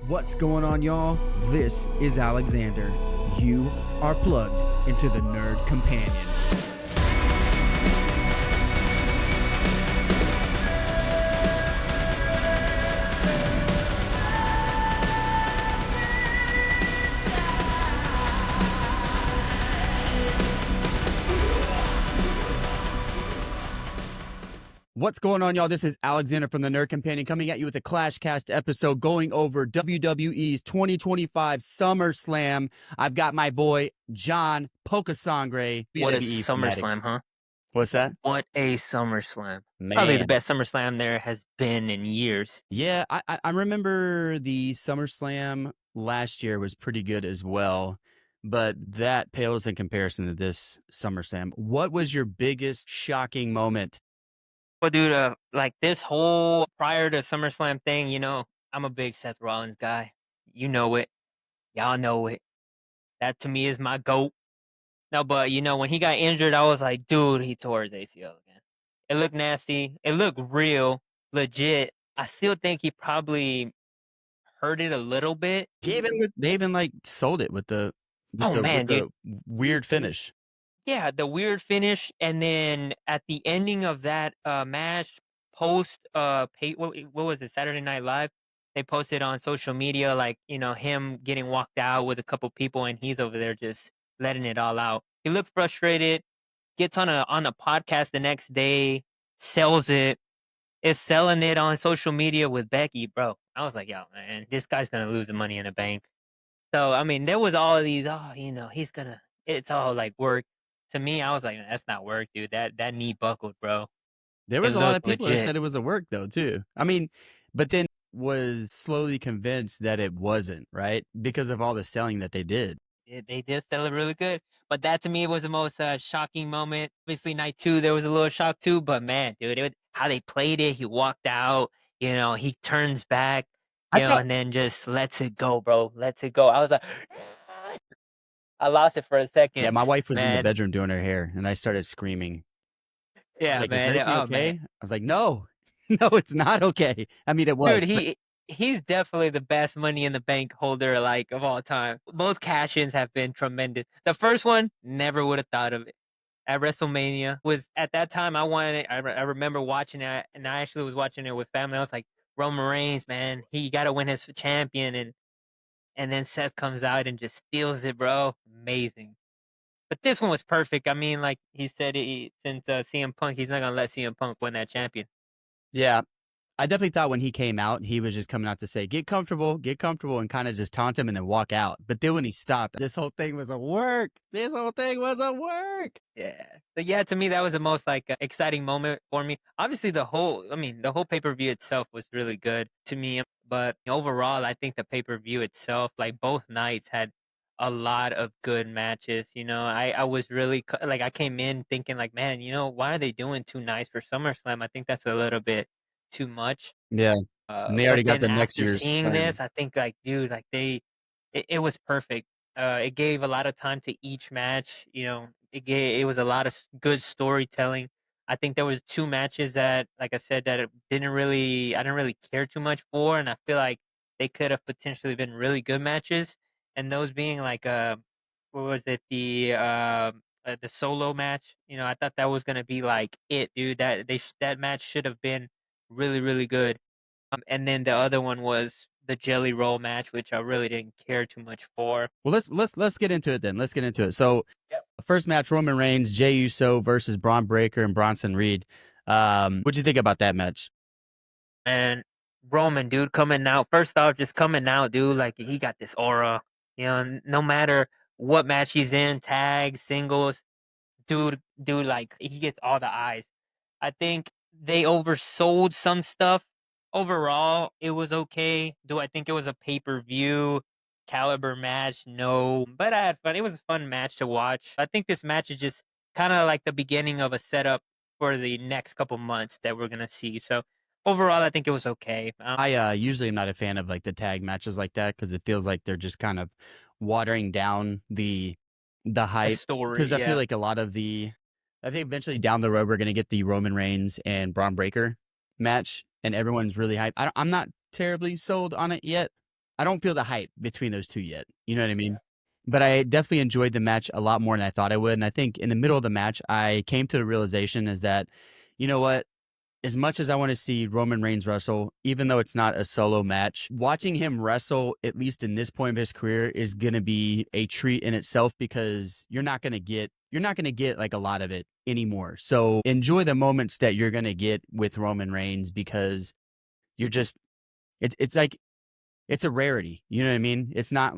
What's going on, y'all? This is Alexander. You are plugged into the Nerd Companion. What's going on, y'all? This is Alexander from the Nerd Companion coming at you with a ClashCast episode going over WWE's 2025 SummerSlam. I've got my boy, John Poca Sangre. What a WWE fanatic. SummerSlam, huh? What's that? What a SummerSlam. Man. Probably the best SummerSlam there has been in years. Yeah, I remember the SummerSlam last year was pretty good as well, but that pales in comparison to this SummerSlam. What was your biggest shocking moment? Well, dude, like this whole prior to SummerSlam thing, you know, I'm a big Seth Rollins guy. You know it. Y'all know it. That to me is my GOAT. No, but you know, when he got injured, I was like, dude, he tore his ACL again. It looked nasty. It looked real, legit. I still think he probably hurt it a little bit. They even like sold it with the Man, dude. weird finish. Yeah, the weird finish, and then at the ending of that match, post what was it, Saturday Night Live? They posted on social media like, you know, him getting walked out with a couple people, and he's over there just letting it all out. He looked frustrated. Gets on a podcast the next day, sells it, is selling it on social media with Becky, bro. I was like, yo, man, this guy's gonna lose the Money in the Bank. So I mean, there was all of these. Oh, you know, it's all like work. To me, I was like, that's not work, dude. That knee buckled, bro. There was a lot of people legit. that said it was a work though, too. I mean, but then was slowly convinced that it wasn't, right? Because of all the selling that they did. They did sell it really good. But that to me was the most shocking moment. Obviously, night 2, there was a little shock too. But man, dude, how they played it. He walked out. You know, he turns back. And then just lets it go, bro. Lets it go. I was like, I lost it for a second. Yeah, my wife was in the bedroom doing her hair, and I started screaming. Yeah, like, man. Is everything okay? Man. I was like, no, it's not okay. I mean, it was. Dude, he's definitely the best Money in the Bank holder, like, of all time. Both cash-ins have been tremendous. The first one, never would have thought of it. At WrestleMania was at that time I wanted it. I remember watching it, and I actually was watching it with family. I was like, Roman Reigns, man, he got to win his champion, and then Seth comes out and just steals it, bro. Amazing. But this one was perfect. I mean, like he said, since CM Punk, he's not gonna let CM Punk win that champion. Yeah, I definitely thought when he came out, he was just coming out to say, get comfortable, and kind of just taunt him and then walk out. But then when he stopped, this whole thing was a work. Yeah. But yeah, to me, that was the most like exciting moment for me. Obviously, the whole pay-per-view itself was really good to me. But overall, I think the pay-per-view itself, like both nights had a lot of good matches. You know, I was really like, I came in thinking like, man, you know, why are they doing 2 nights for SummerSlam? I think that's a little bit too much. Yeah. And they already got the next year's. Seeing this, I think like, dude, like it was perfect. It gave a lot of time to each match. You know, it was a lot of good storytelling. I think there was 2 matches that, like I said, that I didn't really care too much for, and I feel like they could have potentially been really good matches. And those being like, what was it, the solo match? You know, I thought that was gonna be like it, dude. That match should have been really, really good. And then the other one was the Jelly Roll match, which I really didn't care too much for. Well, let's get into it then. Let's get into it. So, First match, Roman Reigns, Jey Uso versus Braun Breaker and Bronson Reed. What'd you think about that match? And Roman, dude, coming out. First off, just coming out, dude. Like, he got this aura. You know, no matter what match he's in, tag, singles, dude, like, he gets all the eyes. I think they oversold some stuff. Overall, it was okay. Do I think it was a pay-per-view caliber match? No, but I had fun. It was a fun match to watch. I think this match is just kind of like the beginning of a setup for the next couple months that we're gonna see. So overall, I think it was okay. I usually am not a fan of like the tag matches like that because it feels like they're just kind of watering down the hype. Story, Because I feel like a lot of I think eventually down the road we're gonna get the Roman Reigns and Braun Breaker match, and everyone's really hyped. I'm not terribly sold on it yet. I don't feel the hype between those two yet. You know what I mean? But I definitely enjoyed the match a lot more than I thought I would. And I think in the middle of the match, I came to the realization is that, you know what? As much as I want to see Roman Reigns wrestle, even though it's not a solo match, watching him wrestle, at least in this point of his career, is gonna be a treat in itself because you're not gonna get like a lot of it anymore. So enjoy the moments that you're gonna get with Roman Reigns because you're just it's like it's a rarity. You know what I mean?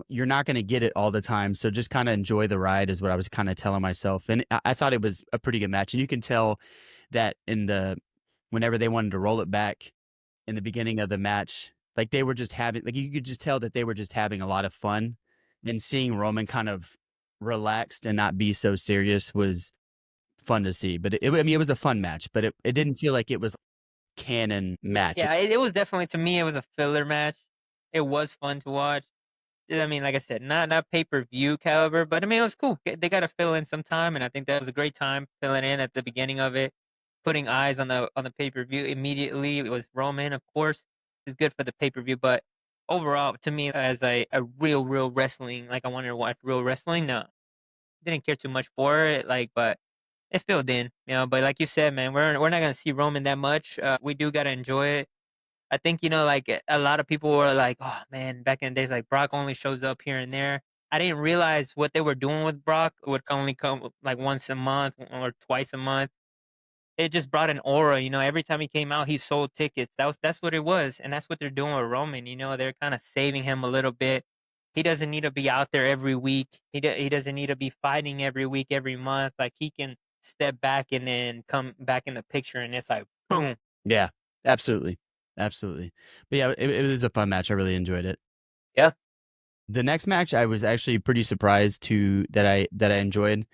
You're not gonna get it all the time. So just kind of enjoy the ride is what I was kind of telling myself. And I thought it was a pretty good match. And you can tell that whenever they wanted to roll it back in the beginning of the match, like they were just having like you could just tell that they were just having a lot of fun. And seeing Roman kind of relaxed and not be so serious was fun to see. But I mean, it was a fun match, but it didn't feel like it was canon match. Yeah, it was definitely to me, it was a filler match. It was fun to watch. I mean, like I said, not pay-per-view caliber, but I mean, it was cool. They got to fill in some time, and I think that was a great time filling in at the beginning of it, putting eyes on the pay-per-view immediately. It was Roman, of course, is good for the pay-per-view, but overall, to me, as a real wrestling, like I wanted to watch real wrestling, no, didn't care too much for it, like, but it filled in, you know. But like you said, man, we're not gonna see Roman that much. We do gotta enjoy it. I think, like, a lot of people were like, "Oh, man," back in the days, like, Brock only shows up here and there. I didn't realize what they were doing with Brock would only come, like, once a month or twice a month. It just brought an aura, every time he came out, he sold tickets. That's what it was, and that's what they're doing with Roman, they're kinda saving him a little bit. He doesn't need to be out there every week. He doesn't need to be fighting every week, every month, like, he can step back and then come back in the picture, and it's like, boom. Yeah, absolutely. Absolutely. But yeah, it was a fun match. I really enjoyed it. Yeah. The next match I was actually pretty surprised to that I enjoyed.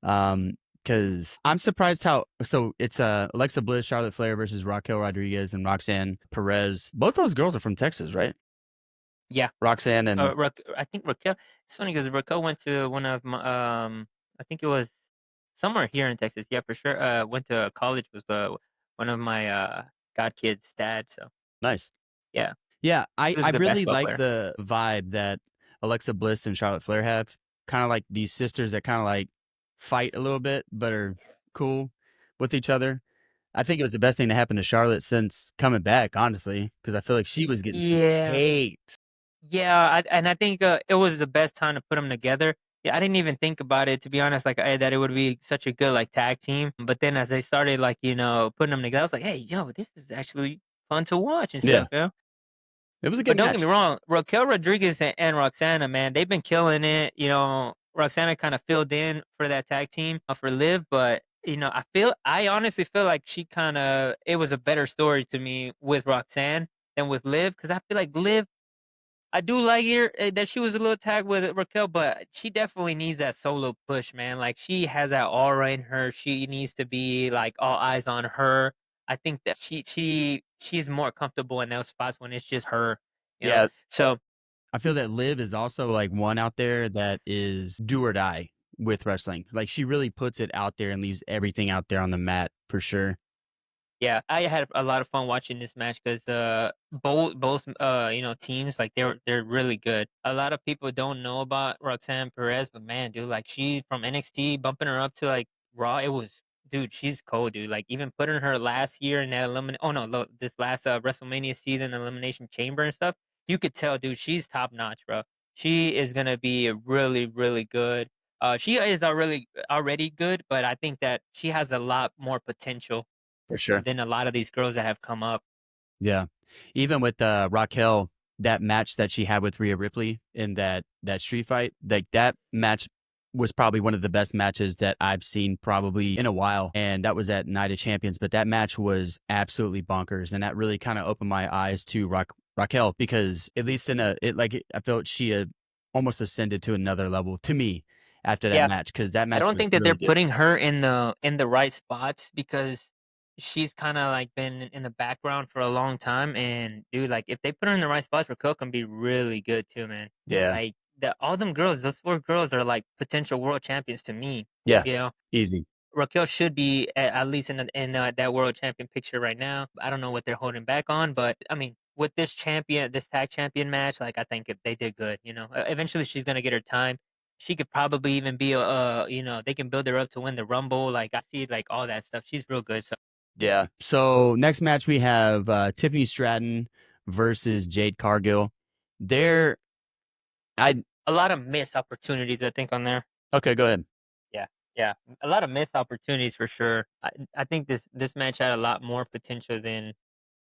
Because I'm surprised how so it's Alexa Bliss, Charlotte Flair versus Raquel Rodriguez and Roxanne Perez. Both those girls are from Texas, right? Yeah. Roxanne and I think Raquel. It's funny because Raquel went to one of my. I think it was somewhere here in Texas. Yeah, for sure. Went to college with one of my god kids' dad. So nice. yeah, Yeah, he was I a good really basketball like player. the vibe that Alexa Bliss and Charlotte Flair have. Kind of like these sisters that kind of like fight a little bit, but are cool with each other. I think it was the best thing to happen to Charlotte since coming back, honestly, because I feel like she was getting some Yeah, hate. yeah, and I think it was the best time to put them together. Yeah, I didn't even think about it, to be honest. Like that it would be such a good like tag team. But then as they started like putting them together, I was like, hey, yo, this is actually fun to watch and Yeah, stuff. Yeah. it was a But good don't get me match. wrong, Raquel Rodriguez and Roxana, man, they've been killing it. Roxana kind of filled in for that tag team for Liv, but I honestly feel like it was a better story to me with Roxanne than with Liv because I feel like Liv, I do like her that she was a little tag with Raquel, but she definitely needs that solo push, man. Like she has that aura in her. She needs to be like all eyes on her. I think that she's more comfortable in those spots when it's just her, you know. Yeah, So I feel that Liv is also like one out there that is do or die with wrestling. Like she really puts it out there and leaves everything out there on the mat for sure. yeah, I had a lot of fun watching this match because both teams like they're really good. A lot of people don't know about Roxanne Perez, but man, dude, like she from NXT bumping her up to like Raw, it was dude, she's cold, dude. Like even putting her last year in that this last WrestleMania season Elimination Chamber and stuff, you could tell, dude, she's top notch, bro. She is gonna be really good. She is already good, but I think that she has a lot more potential For sure. than a lot of these girls that have come up. Yeah. Even with Raquel, that match that she had with Rhea Ripley in that street fight, like that match was probably one of the best matches that I've seen probably in a while. And that was at Night of Champions. But that match was absolutely bonkers. And that really kind of opened my eyes to Raquel because at least I felt she had almost ascended to another level to me after that Yeah, match because that I match don't was think that they're really good. putting her in the right spots because she's kind of like been in the background for a long time. And dude, like if they put her in the right spots, Raquel can be really good too, man. Yeah. Like all them girls, those four girls are like potential world champions to me. Yeah. You know, Easy. Raquel should be at least in that world champion picture right now. I don't know what they're holding back on, but I mean, with this tag champion match, like I think they did good. Eventually she's gonna get her time. She could probably even be they can build her up to win the Rumble. Like I see like all that stuff. She's real good. So Yeah. So next match we have Tiffany Stratton versus Jade Cargill. There, I a lot of missed opportunities, I think, on there. okay. Go ahead. Yeah, yeah, a lot of missed opportunities for sure. I think this match had a lot more potential than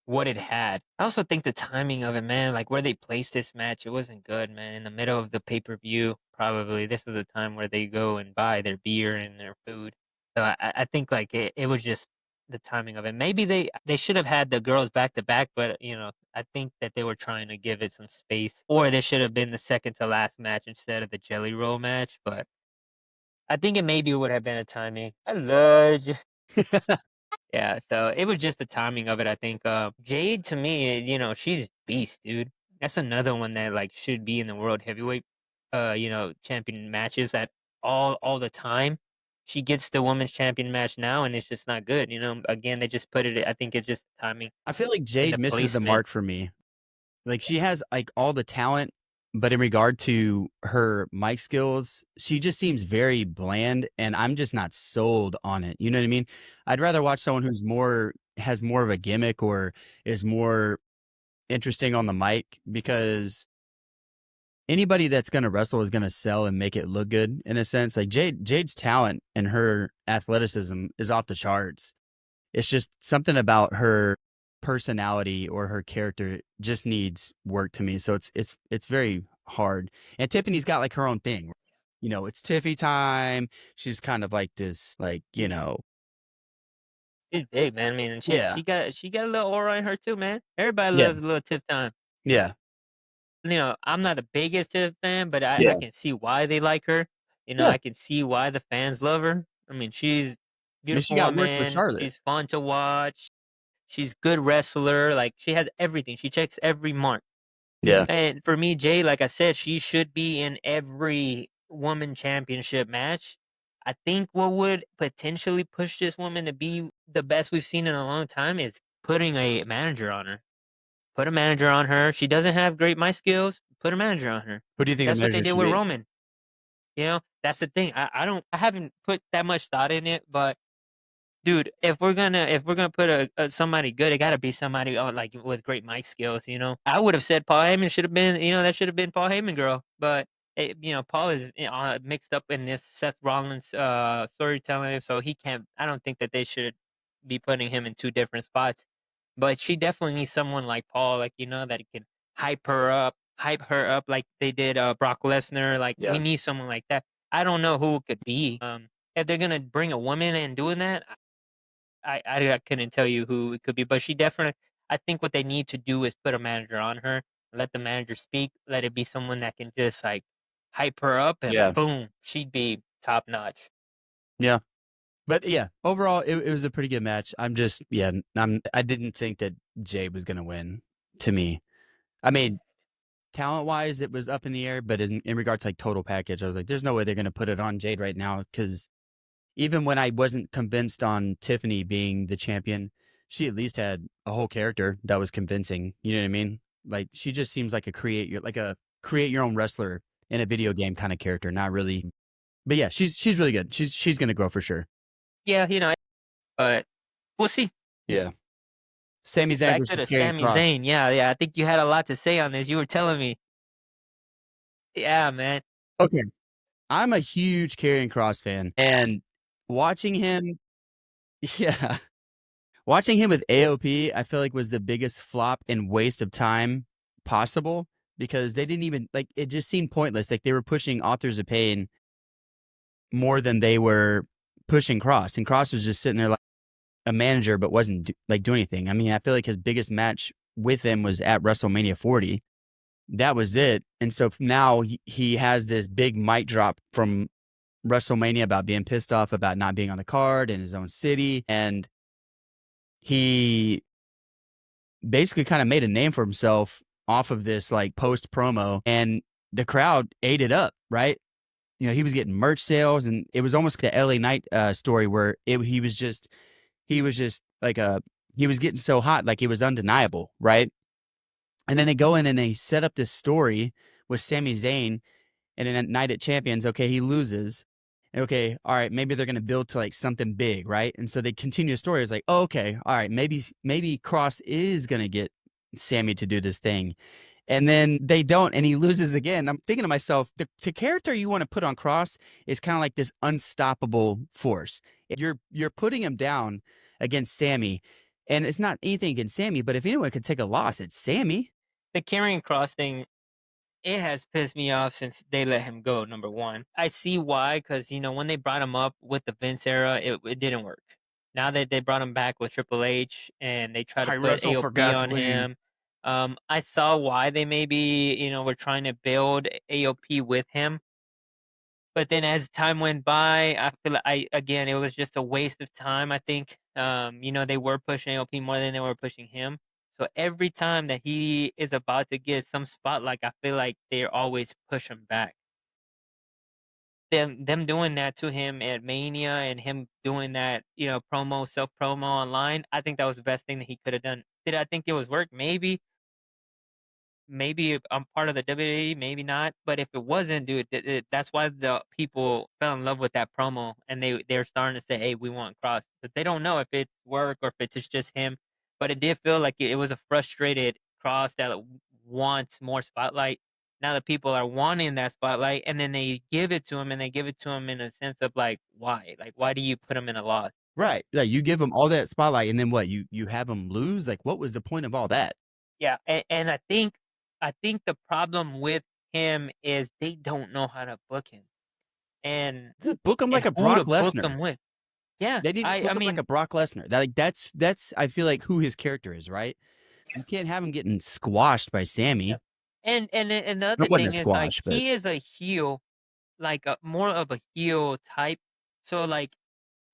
what it had. I also think the timing of it, man, like where they placed this match, it wasn't good, man. In the middle of the pay-per-view, probably this was a time where they go and buy their beer and their food. So I think like it was just the timing of it. Maybe they should have had the girls back to back, but I think that they were trying to give it some space, or this should have been the second to last match instead of the Jelly Roll match. But I think it maybe would have been a timing. I love you. Yeah, so it was just the timing of it, I think. Jade to me, she's beast, dude. That's another one that like should be in the world heavyweight, champion matches at all the time. She gets the women's champion match now, and it's just not good. Again, they just put it. I think it's just timing I feel like and Jade the misses the placement. mark for me. Like she has like all the talent, but in regard to her mic skills, she just seems very bland, and I'm just not sold on it. You know what I mean? I'd rather watch someone who's more has more of a gimmick or is more interesting on the mic because anybody that's going to wrestle is going to sell and make it look good in a sense. Like Jade's talent and her athleticism is off the charts. It's just something about her personality or her character just needs work to me. So it's very hard. And Tiffany's got like her own thing. It's Tiffy time. She's kind of like this, like, She's big, man. I mean, and she yeah. she got she got a little aura in her too, man. Everybody Yeah. loves a little tip time. Yeah. I'm not the biggest Tiff fan, but I Yeah. can see why they like her. Yeah. I can see why the fans love her. I mean, she's a I mean, she beautiful got work with woman. Charlotte. She's fun to watch. She's good wrestler. Like she has everything. She checks every mark. Yeah. And for me, Jay, like I said, she should be in every woman championship match. I think what would potentially push this woman to be the best we've seen in a long time is putting a manager on her. Put a manager on her. She doesn't have great mic skills. Put a manager on her. Who do you think the That's what they measure did should with be? Roman. That's the thing. I haven't put that much thought in it, but dude, if we're gonna put somebody good, it gotta be somebody on like with great mic skills. I would have said Paul Heyman should have been. That should have been Paul Heyman girl, but Paul is mixed up in this Seth Rollins storytelling, so he can't. I don't think that they should be putting him in two different spots. But she definitely needs someone like Paul, like that can hype her up like they did Brock Lesnar. Like we Yeah. need someone like that. I don't know who it could be. If they're gonna bring a woman and doing that, I couldn't tell you who it could be, but she definitely. I think what they need to do is put a manager on her, let the manager speak, let it be someone that can just like hype her up, and Yeah. boom, she'd be top notch. Yeah. But yeah, overall, it was a pretty good match. I didn't think that Jade was going to win to me. I mean, talent wise, it was up in the air, but in regard to like total package, I was like, there's no way they're going to put it on Jade right now. Cause even when I wasn't convinced on Tiffany being the champion, she at least had a whole character that was convincing. You know what I mean? Like she just seems like a create your own wrestler in a video game kind of character, not really. But yeah, she's really good. She's going to grow for sure. Yeah, but we'll see. Yeah. Sami Zayn Back to versus the Karrion Sami Kross. Zayn. Yeah, yeah. I think you had a lot to say on this. You were telling me. Yeah, man. Okay. I'm a huge Karrion Kross fan, and watching him, yeah, watching him with AOP, I feel like was the biggest flop and waste of time possible because they didn't even like it. Just seemed pointless. Like they were pushing Authors of Pain more than they were pushing Kross, and Kross was just sitting there like a manager, but wasn't doing anything. I mean, I feel like his biggest match with him was at WrestleMania 40. That was it. And so now he has this big mic drop from WrestleMania about being pissed off about not being on the card in his own city. And he basically kind of made a name for himself off of this like post promo, and the crowd ate it up, right? He was getting merch sales, and it was almost the LA Knight story where he was just like he was getting so hot, like it was undeniable, right? And then they go in and they set up this story with Sami Zayn and then at Night at Champions, okay, he loses. Okay, all right, maybe they're gonna build to like something big, right? And so they continue the story. It's like, oh, okay, all right, maybe Kross is gonna get Sammy to do this thing. And then they don't, and he loses again. I'm thinking to myself, the character you want to put on Kross is kind of like this unstoppable force. You're putting him down against Sammy, and it's not anything against Sammy, but if anyone could take a loss, it's Sammy. The Karrion Kross thing, it has pissed me off since they let him go, number one. I see why, because, when they brought him up with the Vince era, it didn't work. Now that they brought him back with Triple H and they try to I put wrestle for AOP on gasoline. him, I saw why they maybe, were trying to build AOP with him. But then as time went by, I feel like again, it was just a waste of time, I think. They were pushing AOP more than they were pushing him. So every time that he is about to get some spotlight, I feel like they're always push him back. Them doing that to him at Mania and him doing that, self promo online, I think that was the best thing that he could have done. Did I think it was work? Maybe if I'm part of the WWE, maybe not. But if it wasn't, dude, that's why the people fell in love with that promo, and they're starting to say, "Hey, we want Kross," but they don't know if it's work or if it's just him. But it did feel like it was a frustrated Kross that wants more spotlight. Now the people are wanting that spotlight, and then they give it to him, and they give it to him in a sense of like, why? Like, why do you put him in a loss? Right. Yeah, you give him all that spotlight, and then what? You have him lose? Like, what was the point of all that? Yeah, and I think the problem with him is they don't know how to book him. And Book him like and a who to Brock book Lesnar. them with. Yeah, They need to I book him like mean, a Brock Lesnar. That's I feel like who his character is, right? You can't have him getting squashed by yeah. Sammy. And the It other wasn't a thing is, like, squash, but he is a heel, like, a more of a heel type. So, like,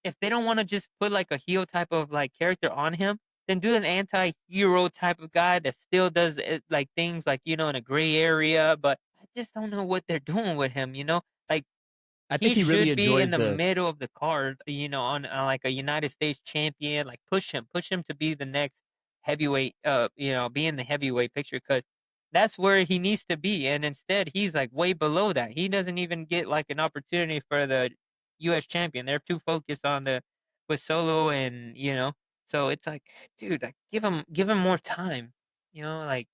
if they don't wanna just put, like, a heel type of, like, character on him, then do an anti-hero type of guy that still does it, like, things, like, in a gray area, but I just don't know what they're doing with him, you know? Like, I think he he really should be in enjoys the the. middle of the card, on like a United States champion. Like push him to be the next heavyweight. Be in the heavyweight picture because that's where he needs to be. And instead, he's like way below that. He doesn't even get like an opportunity for the U.S. champion. They're too focused on the with Solo and So it's like, dude, like give him more time. Like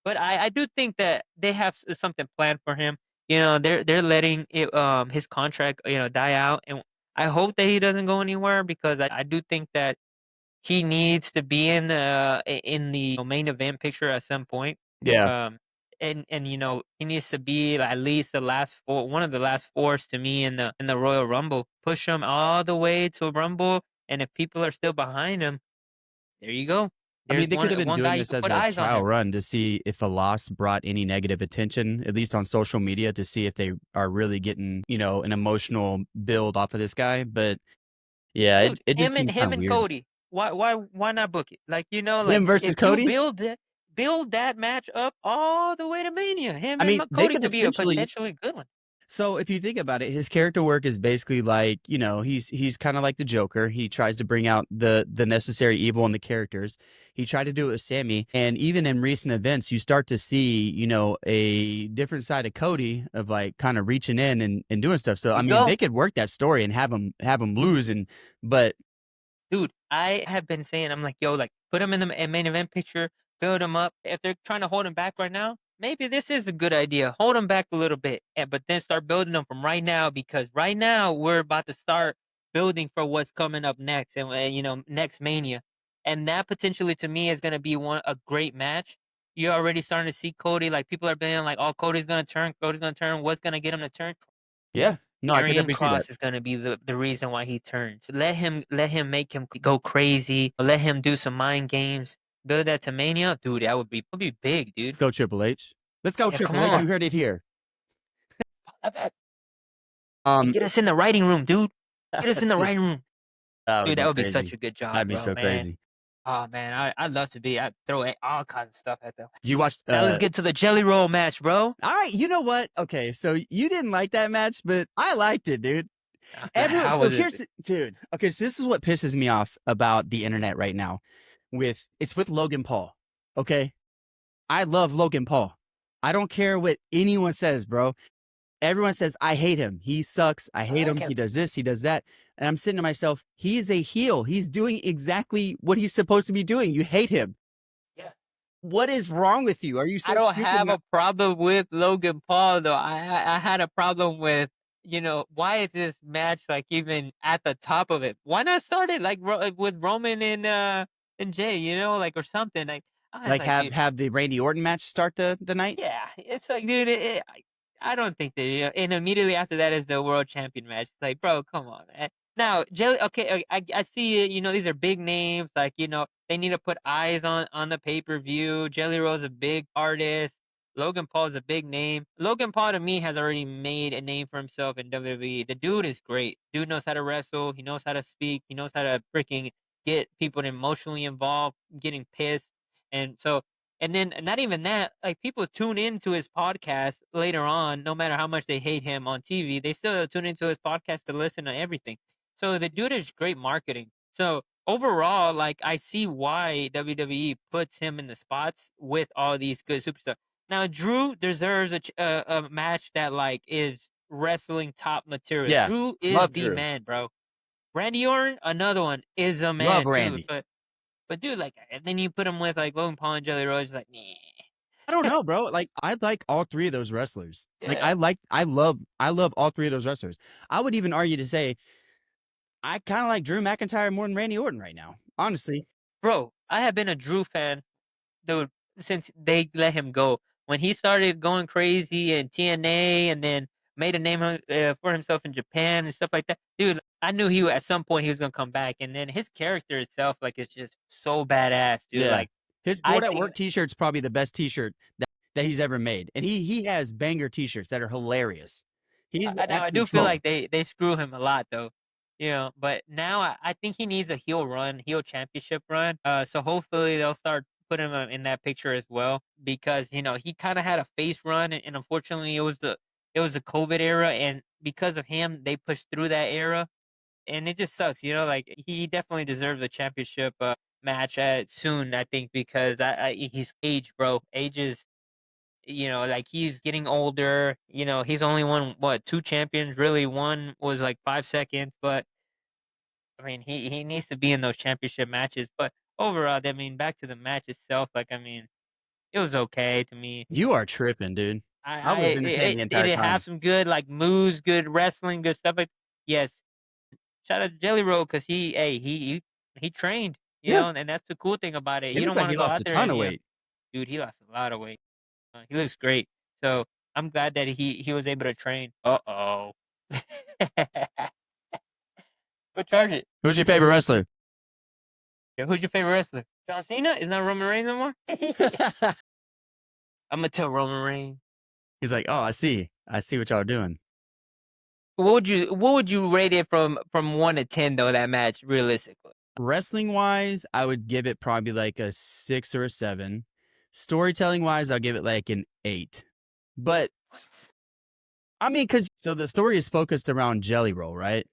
but I do think that they have something planned for him. They're letting his contract, die out, and I hope that he doesn't go anywhere because I do think that he needs to be in the main event picture at some point. Yeah. Um, and he needs to be at least the last four, one of the last fours to me in the Royal Rumble. Push him all the way to Rumble, and if people are still behind him, there you go. I There's mean, they could one have been one guy doing you this could as put a eyes on trial there. run to see if a loss brought any negative attention, at least on social media, to see if they are really getting, an emotional build off of this guy. But yeah, Dude, it just him and seems kind him of and weird. Cody. Why not book it? Like, like Him versus if you Cody. build that match up all the way to Mania, him I and mean, they Cody could could be a essentially. potentially good one. So if you think about it, his character work is basically like, he's kind of like the Joker. He tries to bring out the necessary evil in the characters. He tried to do it with Sammy, and even in recent events, you start to see, a different side of Cody of like kind of reaching in and doing stuff. So There I you mean, go. they could work that story and have him lose, but Dude, I have been saying, I'm like, yo, like, put him in the main event picture, build him up. If they're trying to hold him back right now, maybe this is a good idea. Hold him back a little bit, but then start building him from right now because right now we're about to start building for what's coming up next and next Mania, and that potentially to me is going to be a great match. You're already starting to see Cody, like people are being like, oh, Cody's going to turn, Cody's going to turn. What's going to get him to turn? yeah, no, I could Karrion definitely see that. Kross is gonna be the reason why he turns. Let him make him go crazy. Let him do some mind games. Build that to Mania, dude. That would be big, dude. Let's go Triple H. Let's go Yeah, come Triple H. on. You heard it here. And Um, get us in the writing room, dude. Get us in the dude, writing room, that would dude. That be would be such crazy. a good job, That'd be bro, so man. crazy. Oh man, I'd love to be. I'd throw all kinds of stuff at them. You watched Now let's get to the Jelly Roll match, bro. All right, you know what? Okay, so you didn't like that match, but I liked it, dude. Everyone, How so was it? here's, dude. Okay, so this is what pisses me off about the internet right now. It's with Logan Paul. Okay, I love Logan Paul. I don't care what anyone says, bro. Everyone says, I hate him. He sucks. I hate him. He does this. He does that. And I'm saying to myself, he is a heel. He's doing exactly what he's supposed to be doing. You hate him. Yeah. What is wrong with you? Are you I so don't stupid? have a problem with Logan Paul though. I had a problem with, why is this match like even at the top of it? Why not start it like with Roman and Jay, like or something like. I was Like like, dude, have the Randy Orton match start the night? yeah, it's like, dude, I don't think that, and immediately after that is the world champion match. It's like, bro, come on, man. Now, Jelly, okay, I see it. These are big names. Like, they need to put eyes on the pay per view. Jelly Roll's a big artist. Logan Paul's a big name. Logan Paul to me has already made a name for himself in WWE. The dude is great. Dude knows how to wrestle. He knows how to speak. He knows how to freaking get people emotionally involved, getting pissed, and so and then not even that, like people tune into his podcast later on, no matter how much they hate him on TV, they still tune into his podcast to listen to everything. So the dude is great marketing. So overall, like I see why WWE puts him in the spots with all these good superstars. Now Drew deserves a match that like is wrestling top material. Yeah. Drew is Love the Drew. man, bro. Randy Orton, another one, is a Love man too. Randy. But dude, like, and then you put him with like Logan Paul and Jelly Roll, it's like, I don't know, bro. Like I like all three of those wrestlers. Like yeah, I love all three of those wrestlers. I would even argue to say I kind of like Drew McIntyre more than Randy Orton right now. Honestly. bro. I have been a Drew fan, dude, since they let him go. When he started going crazy in TNA, and then made a name for himself in Japan and stuff like that, dude. I knew at some point he was gonna come back, and then his character itself, like, is just so badass, dude. Yeah. Like, His I Board at think Work t-shirt's probably the best t-shirt that he's ever made. And he has banger t-shirts that are hilarious. He's now I actually do feel trolling. like they screw him a lot though. But now I think he needs a heel championship run. So hopefully they'll start putting him in that picture as well, because he kind of had a face run, and unfortunately it was the COVID era, and because of him they pushed through that era, and it just sucks. Like he definitely deserves a championship match soon. I think because he's age, bro. Age is, like he's getting older. He's only won what, two champions. Really, one was like 5 seconds, but I mean, he needs to be in those championship matches. But overall, I mean, back to the match itself, like I mean, it was okay to me. You are tripping, dude. I I was it, entertained the did entire it have time. some good like moves, good wrestling, good stuff like. Yes, shout out to Jelly Roll because he trained, Yeah. and that's the cool thing about it. It You looked don't like want he to go lost out a there ton and of weight. dude, he lost a lot of weight. He looks great. So I'm glad that he was able to train. Uh-oh. Go charge it. Who's your favorite wrestler? Yeah, who's your favorite wrestler? John Cena? Is not Roman Reigns no more? I'm gonna tell Roman Reigns. He's like, oh, I see. I see what y'all are doing. What would you rate it from 1 to 10 though, that match, realistically? Wrestling wise, I would give it probably like a 6 or a 7. Storytelling wise, I'll give it like an 8. But I mean, because so the story is focused around Jelly Roll, right?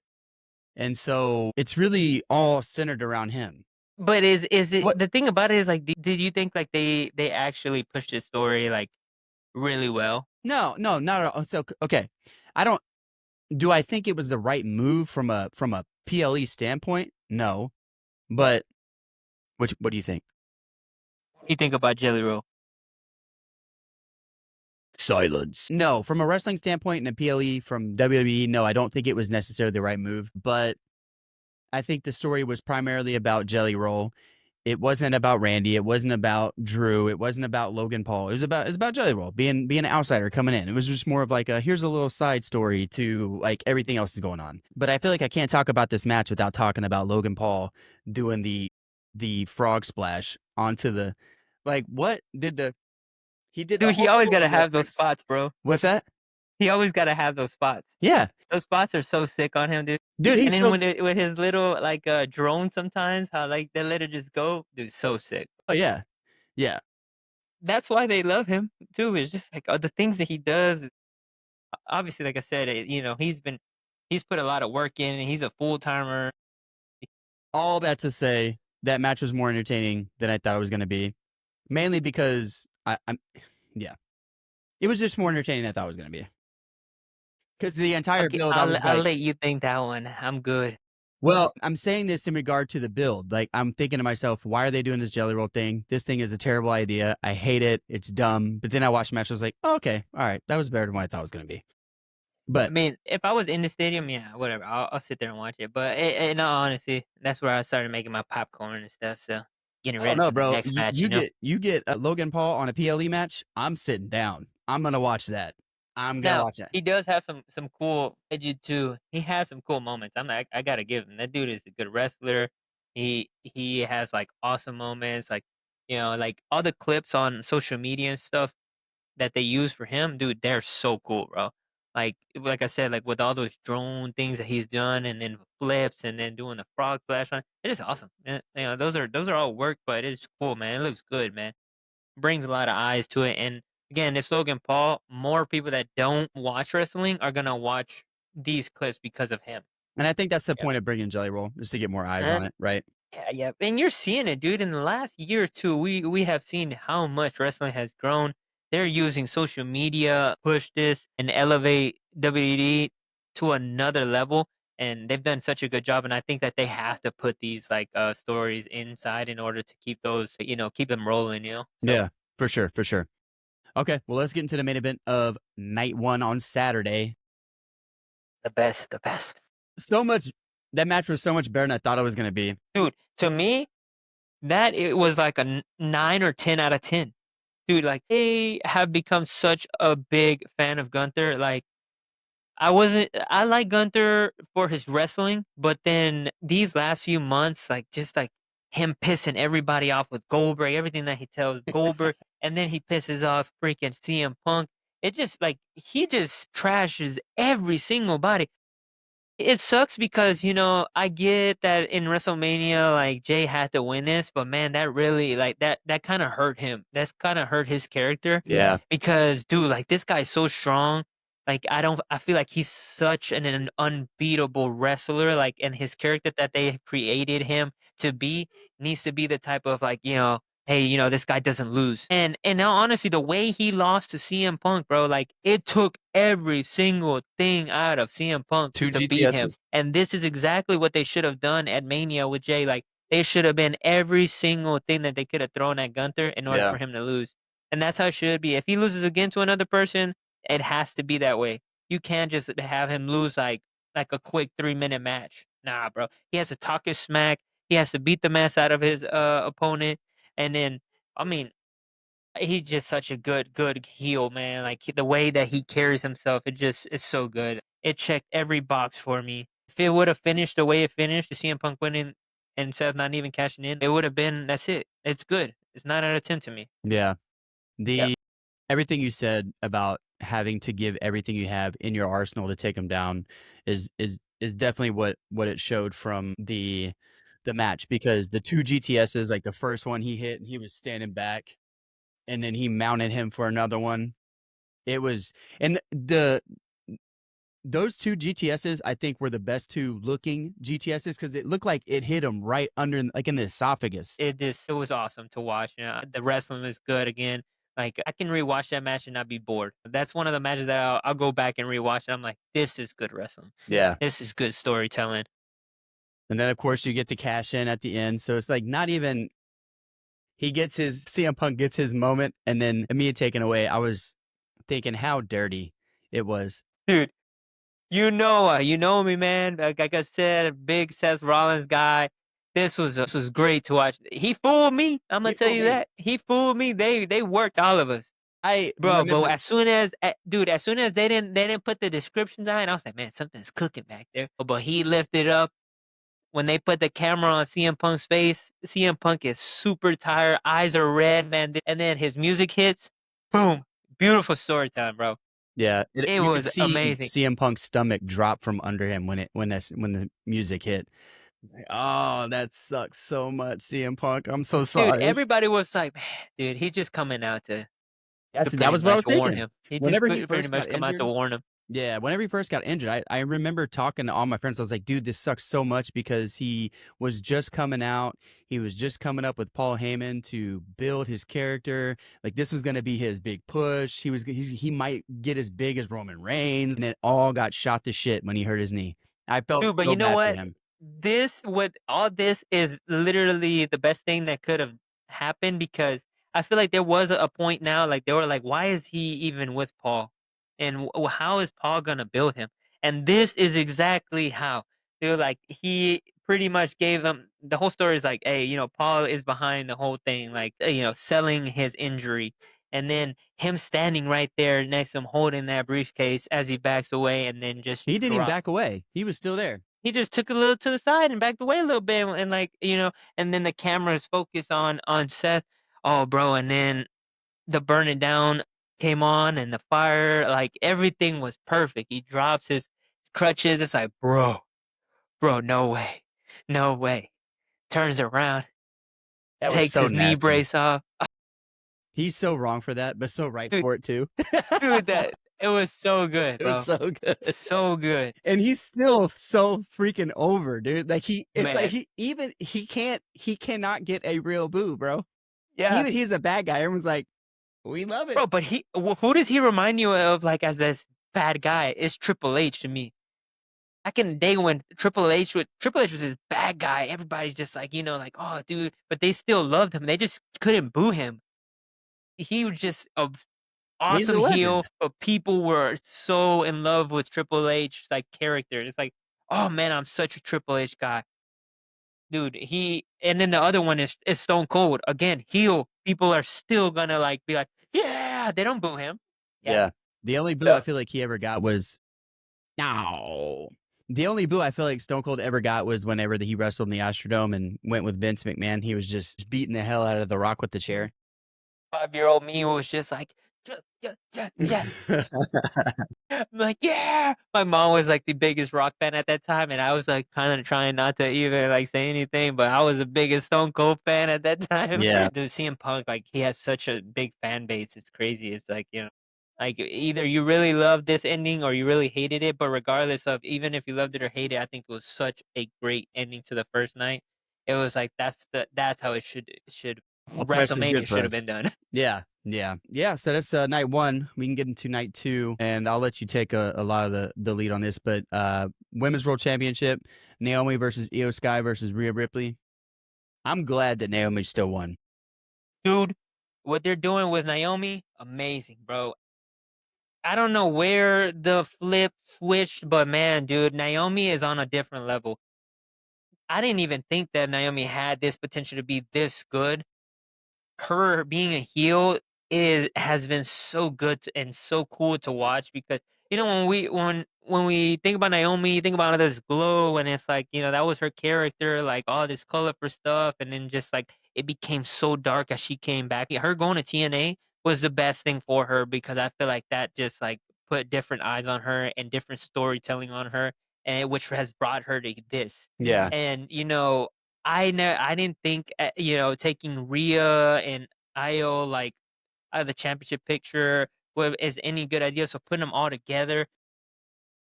And so it's really all centered around him. But is it What? the thing about it is like, did you think like they actually pushed the story like really well? No, no, not at all. So okay, I don't. Do I think it was the right move from a PLE standpoint? No, but what do you think? What do you think about Jelly Roll? Silence. No, from a wrestling standpoint and a PLE from WWE, no, I don't think it was necessarily the right move. But I think the story was primarily about Jelly Roll. It wasn't about Randy. It wasn't about Drew. It wasn't about Logan Paul. It was about Jelly Roll being an outsider coming in. It was just more of like here's a little side story to like everything else is going on. But I feel like I can't talk about this match without talking about Logan Paul doing the frog splash onto the like what did the he did the Dude, he Hulk always gotta Hogan have those reference. spots, bro. What's that? He always gotta have those spots. Yeah, Those spots are so sick on him, dude. dude, And he's then so with his little like drone sometimes, how like they let it just go, dude, so sick. oh yeah, yeah. That's why they love him too. It's just like the things that he does. Obviously, like I said, he's put a lot of work in, and he's a full timer. All that to say, that match was more entertaining than I thought it was going to be. Mainly because I'm yeah. It was just more entertaining than I thought it was gonna be. Because the entire Okay, build, I was I'll like, let you think that one. I'm good. well, I'm saying this in regard to the build. Like, I'm thinking to myself, why are they doing this jelly roll thing? This thing is a terrible idea. I hate it. It's dumb. But then I watched the match. I was like, oh, okay, all right, that was better than what I thought it was gonna be. I But mean, if I was in the stadium, yeah, whatever. I'll sit there and watch it. But in all honesty, that's where I started making my popcorn and stuff. So getting oh ready no, for the bro, next you, match, you get you get Logan Paul on a PLE match. I'm sitting down. I'm gonna watch that. I'm gonna Now, watch that. he does have some cool edges too. He has some cool moments. I gotta give him that dude is a good wrestler. He has like awesome moments, like like all the clips on social media and stuff that they use for him, dude. They're so cool, bro. Like I said, like with all those drone things that he's done, and then flips, and then doing the frog splash on it is awesome. Those are all work, but it's cool, man. It looks good, man. Brings a lot of eyes to it. And again, it's Logan Paul. More people that don't watch wrestling are gonna watch these clips because of him. And I think that's the Yep. point of bringing jelly roll, is to get more eyes on And it, right? yeah, yeah. And you're seeing it, dude. In the last year or two, we have seen how much wrestling has grown. They're using social media push this and elevate WWE to another level. And they've done such a good job. And I think that they have to put these like stories inside in order to keep those, keep them rolling. So Yeah, for sure, for sure. Okay, well, let's get into the main event of night one on Saturday. the best, the best. So much that match was so much better than I thought it was gonna be. Dude, to me, that it was like a 9 or 10 out of 10. Dude, like, they have become such a big fan of Gunther. Like, I like Gunther for his wrestling, but then these last few months, like, just like him pissing everybody off with Goldberg, everything that he tells Goldberg, and then he pisses off freaking CM Punk. It just like he just trashes every single body. It sucks because, I get that in WrestleMania, like Jay had to win this, but man, that really like that kind of hurt him. That's kind of hurt his character Yeah, because, dude, like this guy's so strong. Like I feel like he's such an unbeatable wrestler. Like, and his character that they created him to be needs to be the type of like, hey, this guy doesn't lose. And now honestly, the way he lost to CM Punk, bro, like it took every single thing out of CM Punk two to beat him. GTSs. And this is exactly what they should have done at Mania with Jay. Like they should have been every single thing that they could have thrown at Gunther in order Yeah, for him to lose. And that's how it should be. If he loses again to another person, it has to be that way. You can't just have him lose like a quick 3-minute match. Nah, bro. He has to talk his smack. He has to beat the mess out of his opponent. And then, I mean, he's just such a good heel, man. Like the way that he carries himself, it's so good. It checked every box for me. If it would have finished the way it finished, the CM Punk winning and Seth not even cashing in, it would have been that's it. It's good. It's 9 out of 10 to me. yeah. Yep. The everything you said about having to give everything you have in your arsenal to take him down is definitely what it showed from the match, because the two GTSs, like the first one he hit and he was standing back, and then he mounted him for another one. It was, and the those two GTSs, I think, were the best two looking GTSs, because it looked like it hit him right under, like in the esophagus. It was awesome to watch. The wrestling was good again. Like I can rewatch that match and not be bored. That's one of the matches that I'll go back and rewatch. And I'm like, this is good wrestling. Yeah. This is good storytelling. And then, of course, you get the cash in at the end. So it's like not even, he gets his, CM Punk gets his moment, and then me taken away. I was thinking how dirty it was. Dude, you know me, man. Like I said, a big Seth Rollins guy. This was great to watch. He fooled me. I'm gonna He tell fooled you me. that. He fooled me. They worked all of us, I bro. But remember, as soon as they didn't put the descriptions on, I was like, man, something's cooking back there. But he lifted up when they put the camera on CM Punk's face. CM Punk is super tired, eyes are red, man. And then his music hits, boom, beautiful storytelling, bro. yeah, It you could was see amazing. CM Punk's stomach drop from under him when the music hit. It's like, oh, that sucks so much, CM Punk. I'm so Dude, sorry. everybody was like, "Man, dude, he's just coming out to That pretty was what I much was warn thinking. him." He just Whenever he pretty first much got come out to injured, warn him. Yeah, whenever he first got injured, I remember talking to all my friends. I was like, dude, this sucks so much because he was just coming out. He was just coming up with Paul Heyman to build his character. Like this was going to be his big push. He might get as big as Roman Reigns, and it all got shot to shit when he hurt his knee. I felt Dude, but so you know bad for what? him. All this is literally the best thing that could have happened because I feel like there was a point now, like they were like, why is he even with Paul? And how is Paul gonna build him? And this is exactly how. They were like, he pretty much gave them the whole story is like, hey, Paul is behind the whole thing, like, selling his injury. And then him standing right there next to him holding that briefcase as he backs away and then just He didn't even drop. back away. He was still there. He just took a little to the side and backed away a little bit, and like and then the cameras focused on Seth. Oh, bro, and then the burn it down came on, and the fire, like everything was perfect. He drops his crutches. It's like, bro, no way, no way. Turns around, That was takes so his knee nasty. brace off. He's so wrong for that, but so right Dude, for it too. dude, that it was so good, It was bro, so good. so good, And he's still so freaking over, dude. Like it's like man. he cannot get a real boo, bro. Yeah, Even he's a bad guy. Everyone's like, we love it. bro. But who does he remind you of, like as this bad guy? It's Triple H to me. Back in the day when Triple H was this bad guy, everybody's just like, like, oh dude, but they still loved him. They just couldn't boo him. He was just a He's a awesome heel, legend. but people were so in love with Triple H like character. It's like, oh man, I'm such a Triple H guy. Dude, and then the other one is Stone Cold. Again, heel. People are still gonna like be like, yeah, they don't boo him. Yeah. Yeah. The only boo I So feel like he ever got was no. The only boo I feel like Stone Cold ever got was whenever he wrestled in the Astrodome and went with Vince McMahon. He was just beating the hell out of The Rock with the chair. 5-year-old me was just like, yeah, yeah, yeah, yeah. I'm like, yeah. My mom was like the biggest rock fan at that time, and I was like kind of trying not to even like say anything, but I was the biggest Stone Cold fan at that time. Yeah. Dude, CM Punk, like he has such a big fan base. It's crazy. It's like, like either you really love this ending or you really hated it, but regardless of even if you loved it or hated it, I think it was such a great ending to the first night. It was like that's how it should All press is good WrestleMania for should have us. been done. Yeah. Yeah. Yeah. So that's night one. We can get into night two, and I'll let you take a lot of the lead on this. But Women's World Championship, Naomi versus Io Sky versus Rhea Ripley. I'm glad that Naomi still won. Dude, what they're doing with Naomi, amazing, bro. I don't know where the flip switched, but man, dude, Naomi is on a different level. I didn't even think that Naomi had this potential to be this good. Her being a heel has been so good and so cool to watch because when we think about Naomi, you think about this glow and it's like, that was her character, like all this colorful stuff, and then just like it became so dark as she came back. Her going to TNA was the best thing for her because I feel like that just like put different eyes on her and different storytelling on her, and which has brought her to this. Yeah. And I didn't think taking Rhea and Io like out of the championship picture is any good idea. So putting them all together,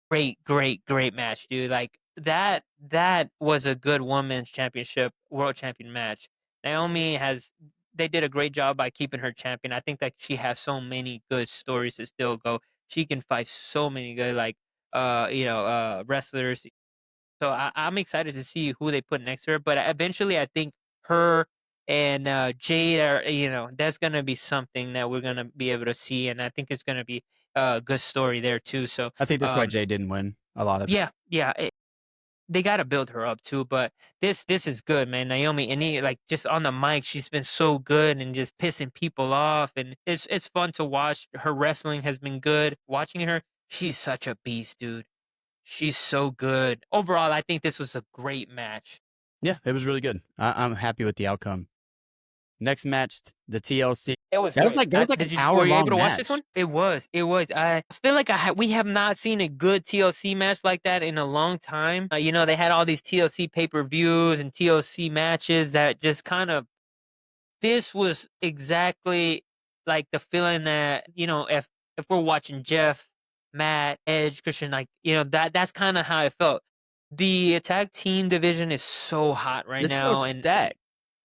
great match, dude. Like that was a good women's championship world champion match. Naomi has they did a great job by keeping her champion. I think that she has so many good stories to still go. She can fight so many good wrestlers, so I'm excited to see who they put next to her. But eventually, I think her and Jade are, that's gonna be something that we're gonna be able to see, and I think it's gonna be a good story there too. So, I think that's why Jay didn't win a lot of it. yeah, yeah, they got to build her up too. But this is good, man. Naomi, and like just on the mic, she's been so good and just pissing people off, and it's fun to watch. Her wrestling has been good. Watching her, she's such a beast, dude. She's so good. Overall, I think this was a great match. Yeah, it was really good. I'm happy with the outcome. Next match, the TLC. It was That was great. like that was like an hour Were you able long to watch this match. one? It was. It was. I feel like we have not seen a good TLC match like that in a long time. They had all these TLC pay-per-views and TLC matches that just kind of. This was exactly like the feeling that if we're watching Jeff Matt, Edge, Christian, like, that's kinda how it felt. The tag team division is so hot right It's so now, and stacked.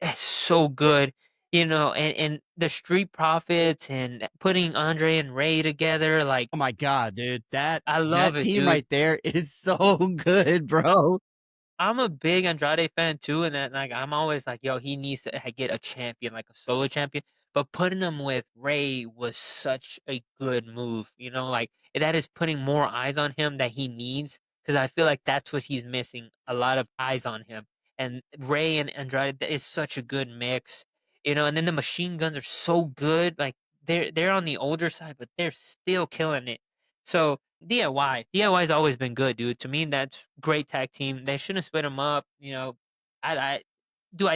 it's so good, and the Street Profits and putting Andre and Ray together, like, Oh my god, dude. That I love that it, team dude. right there is so good, bro. I'm a big Andrade fan too, and that like I'm always like, yo, he needs to get a champion, like a solo champion. But putting him with Ray was such a good move, like that is putting more eyes on him that he needs because I feel like that's what he's missing, a lot of eyes on him. And Ray and Andrade is such a good mix, and then the machine guns are so good, like they're on the older side, but they're still killing it. So DIY's always been good, dude. To me, that's great tag team. They shouldn't split them up. I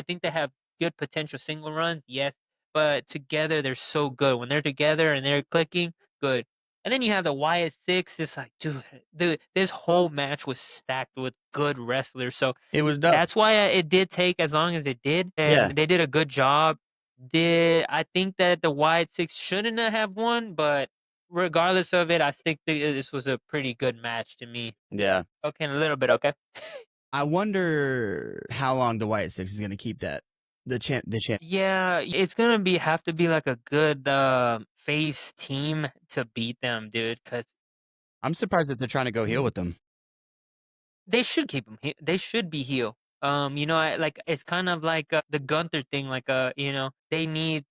think they have good potential single runs, yes, but together they're so good. When they're together and they're clicking, good. And then you have the Wyatt Six. It's like, dude, this whole match was stacked with good wrestlers. So It was dope. that's why it did take as long as it did, Yeah. and they did a good job. Did I think that the Wyatt Six shouldn't have won, but regardless of it, I think this was a pretty good match to me. Yeah. Okay, a little bit, okay. I wonder how long the White Six is gonna keep that. The champ. Yeah, it's gonna have to be like a good face team to beat them, dude. Because I'm surprised that they're trying to go heel with them. they should keep them. They should be heel. It's kind of like the Gunther thing. Like, they need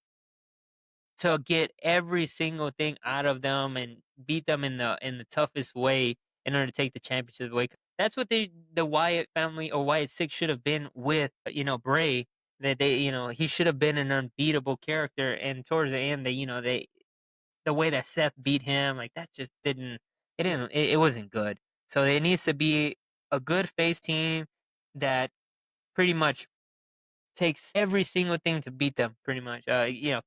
to get every single thing out of them and beat them in the toughest way in order to take the championship away. That's what the Wyatt family or Wyatt Six should have been with Bray. That he should have been an unbeatable character. And towards the end, the way that Seth beat him, like that just it wasn't good. So it needs to be a good face team that pretty much takes every single thing to beat them, pretty much.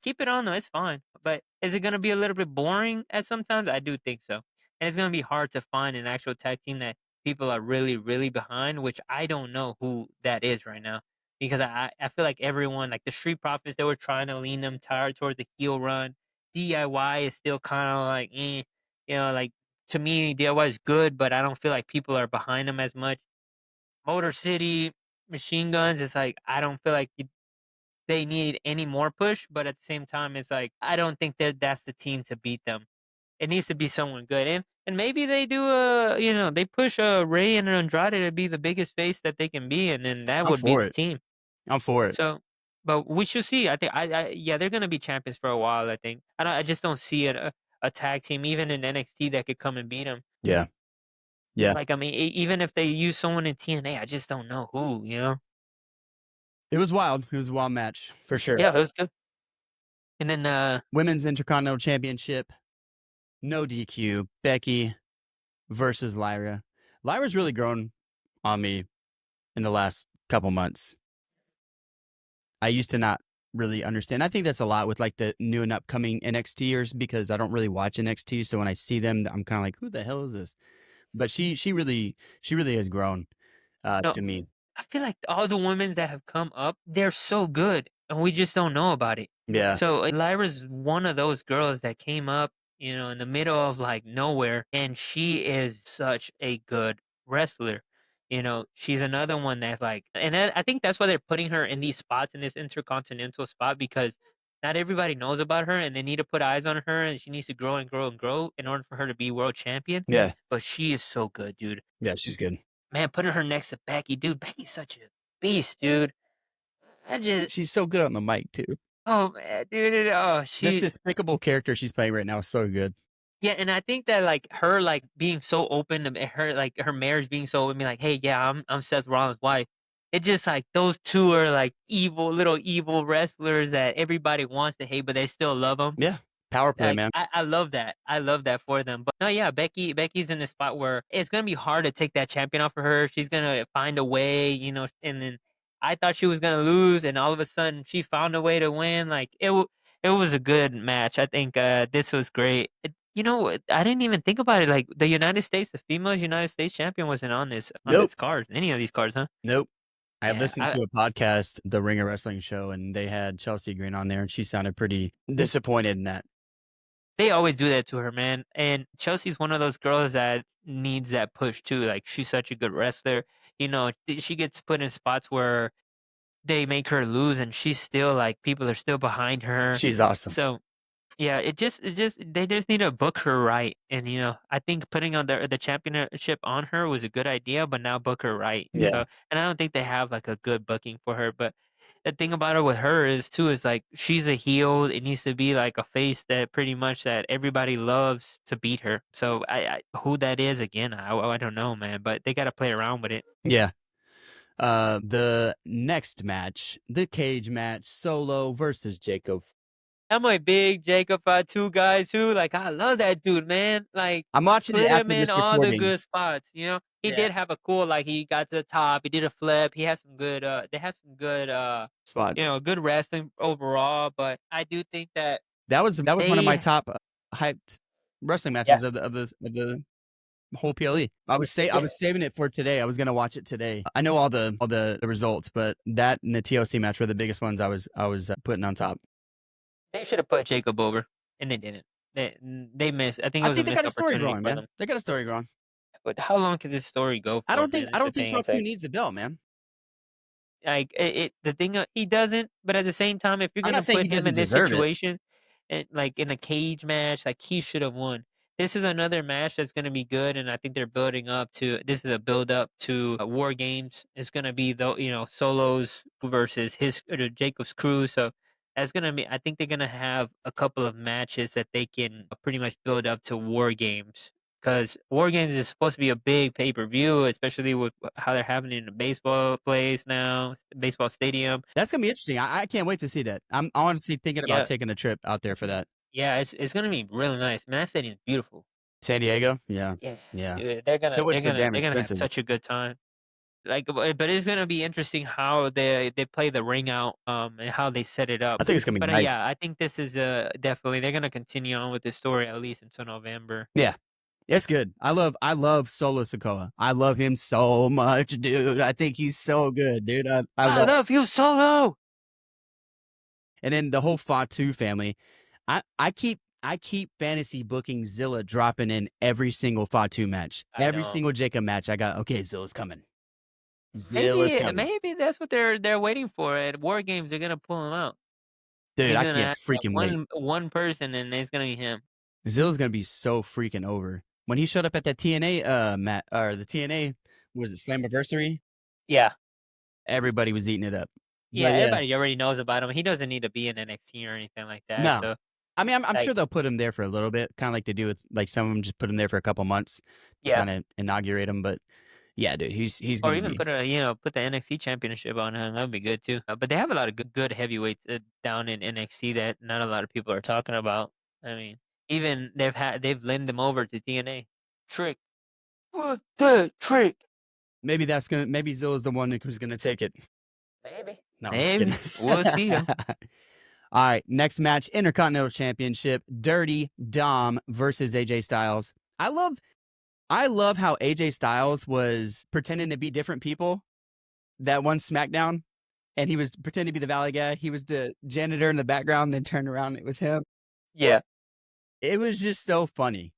Keep it on though, it's fine. But is it gonna be a little bit boring at sometimes? I do think so. And it's gonna be hard to find an actual tag team that people are really, really behind, which I don't know who that is right now. Because I feel like everyone, like the Street Profits, they were trying to lean them tired towards the heel run. DIY is still kind of like, like to me, DIY is good, but I don't feel like people are behind them as much. Motor City, Machine Guns, it's like I don't feel like they need any more push, but at the same time, it's like I don't think that's the team to beat them. It needs to be someone good, and maybe they do they push Ray and Andrade to be the biggest face that they can be, and then that I'm would be for the it. team. I'm for it. So, but we should see. I think yeah, they're gonna be champions for a while. I think. I just don't see a tag team even in NXT that could come and beat them. Yeah. Yeah. Like I mean, even if they use someone in TNA, I just don't know who. It was wild. It was a wild match for sure. Yeah, it was good. And then Women's Intercontinental Championship, no DQ. Becky versus Lyra. Lyra's really grown on me in the last couple months. I used to not really understand. I think that's a lot with like the new and upcoming NXTers because I don't really watch NXT. So when I see them, I'm kind of like, who the hell is this? But she really has grown no, to me. I feel like all the women that have come up, they're so good, and we just don't know about it. Yeah. So Lyra's one of those girls that came up, in the middle of like nowhere, and she is such a good wrestler. She's another one that's like, and I think that's why they're putting her in these spots in this intercontinental spot because not everybody knows about her, and they need to put eyes on her, and she needs to grow and grow and grow in order for her to be world champion. Yeah. But she is so good, dude. Yeah. She's good. Man, putting her next to Becky, dude, Becky's such a beast, dude. I just She's so good on the mic too. oh man, dude, oh This she despicable character she's playing right now is so good. yeah, and I think that like her like being so open to her like her marriage being so open, being like, hey, yeah, I'm Seth Rollins' wife. It just like those two are like little evil wrestlers that everybody wants to hate, but they still love them. Yeah. Power play, Like, man. I love that. I love that for them. But no, yeah, Becky's in this spot where it's gonna be hard to take that champion off of her. She's gonna find a way, and then I thought she was gonna lose, and all of a sudden she found a way to win. Like it was a good match. I think this was great. I didn't even think about it. Like the United States, the females United States champion wasn't on Nope. this card, any of these cards, huh? Nope. I Yeah, listened to a podcast, the Ringer Wrestling Show, and they had Chelsea Green on there, and she sounded pretty disappointed in that. They always do that to her, man. And Chelsea's one of those girls that needs that push too. Like she's such a good wrestler. She gets put in spots where they make her lose, and she's still like people are still behind her. She's awesome. So yeah, it just they just need to book her right. And I think putting on the championship on her was a good idea, but now book her right. Yeah. And I don't think they have like a good booking for her. But the thing about her with her is like she's a heel. It needs to be like a face that pretty much that everybody loves to beat her. So who that is again, I don't know, man. But they got to play around with it. Yeah. The next match, the cage match, Solo versus Jacob. I'm a big Jacob Fatu guy too. Like I love that dude, man. Like I'm watching it put him after in this all the recording. good spots. He Yeah. did have a cool like he got to the top. He did a flip. He had some good. They have some good. Spots. Good wrestling overall. But I do think that That was one of my they. top hyped wrestling Yeah. matches of the whole PLE. I Yeah. was saving it for today. I was gonna watch it today. I know all the results, but that and the TLC match were the biggest ones I was putting on top. They should have put Jacob over, and they didn't. They missed. I think it I was a think they missed got a story opportunity growing, for man. them. They got a story growing. But how long can this story go for, man? I That's the don't think thing. It's Fatu like needs the belt, man. Like, the thing he doesn't, but at the same time, if you're I'm not gonna saying put he him doesn't in this deserve it. situation, and like in a cage match, like he should have won. This is another match that's gonna be good, and I think they're building up to. This is a build up to War Games. It's gonna be solos versus Jacob's crew. So that's gonna be. I think they're gonna have a couple of matches that they can pretty much build up to War Games. Because War Games is supposed to be a big pay per view, especially with how they're happening in the baseball place now, baseball stadium. That's gonna be interesting. I can't wait to see that. I'm honestly thinking about Yeah, taking a trip out there for that. yeah, it's gonna be really nice. Man, that stadium's beautiful. San Diego? Yeah. Yeah, Yeah. dude, they're If it gonna they're wasn't so gonna damn they're gonna have expensive. such a good time. Like, but it's gonna be interesting how they play the ring out, and how they set it up. I think it's gonna be But nice. yeah, I think this is definitely they're gonna continue on with this story at least until November. Yeah. It's good. I love Solo Sokoa. I love him so much, dude. I think he's so good, dude. I I love love you, Solo. and then the whole Fatu family. I keep fantasy booking Zilla dropping in every single Fatu match. I Every know. single Jacob match. I got okay, Zilla's coming. Zilla's Maybe coming. maybe that's what they're waiting for at War Games. They're gonna pull him out. Dude, He's I gonna can't have freaking wait. one person, and it's gonna be him. Zilla's gonna be so freaking over. When he showed up at that TNA mat or the TNA was it Slammiversary? Yeah, Everybody was eating it up. yeah. But yeah, Everybody already knows about him. He doesn't need to be in NXT or anything like that. no. So, I mean, I'm sure like, they'll put him there for a little bit, kind of like they do with like some of them just put him there for a couple months to yeah, kind of inaugurate him. But yeah, dude, he's or gonna even be put the NXT championship on him. That'd be good too. But they have a lot of good heavyweights down in NXT that not a lot of people are talking about. I mean, even they've lent them over to TNA. Trick, what the trick? maybe Zilla's the one who's gonna take it. Maybe, No, I'm just kidding. maybe we'll see. Him. All right, next match, Intercontinental Championship, Dirty Dom versus AJ Styles. I love how AJ Styles was pretending to be different people that one SmackDown, and he was pretending to be the Valley guy. He was the janitor in the background, then turned around, it was him. Yeah. It was just so funny.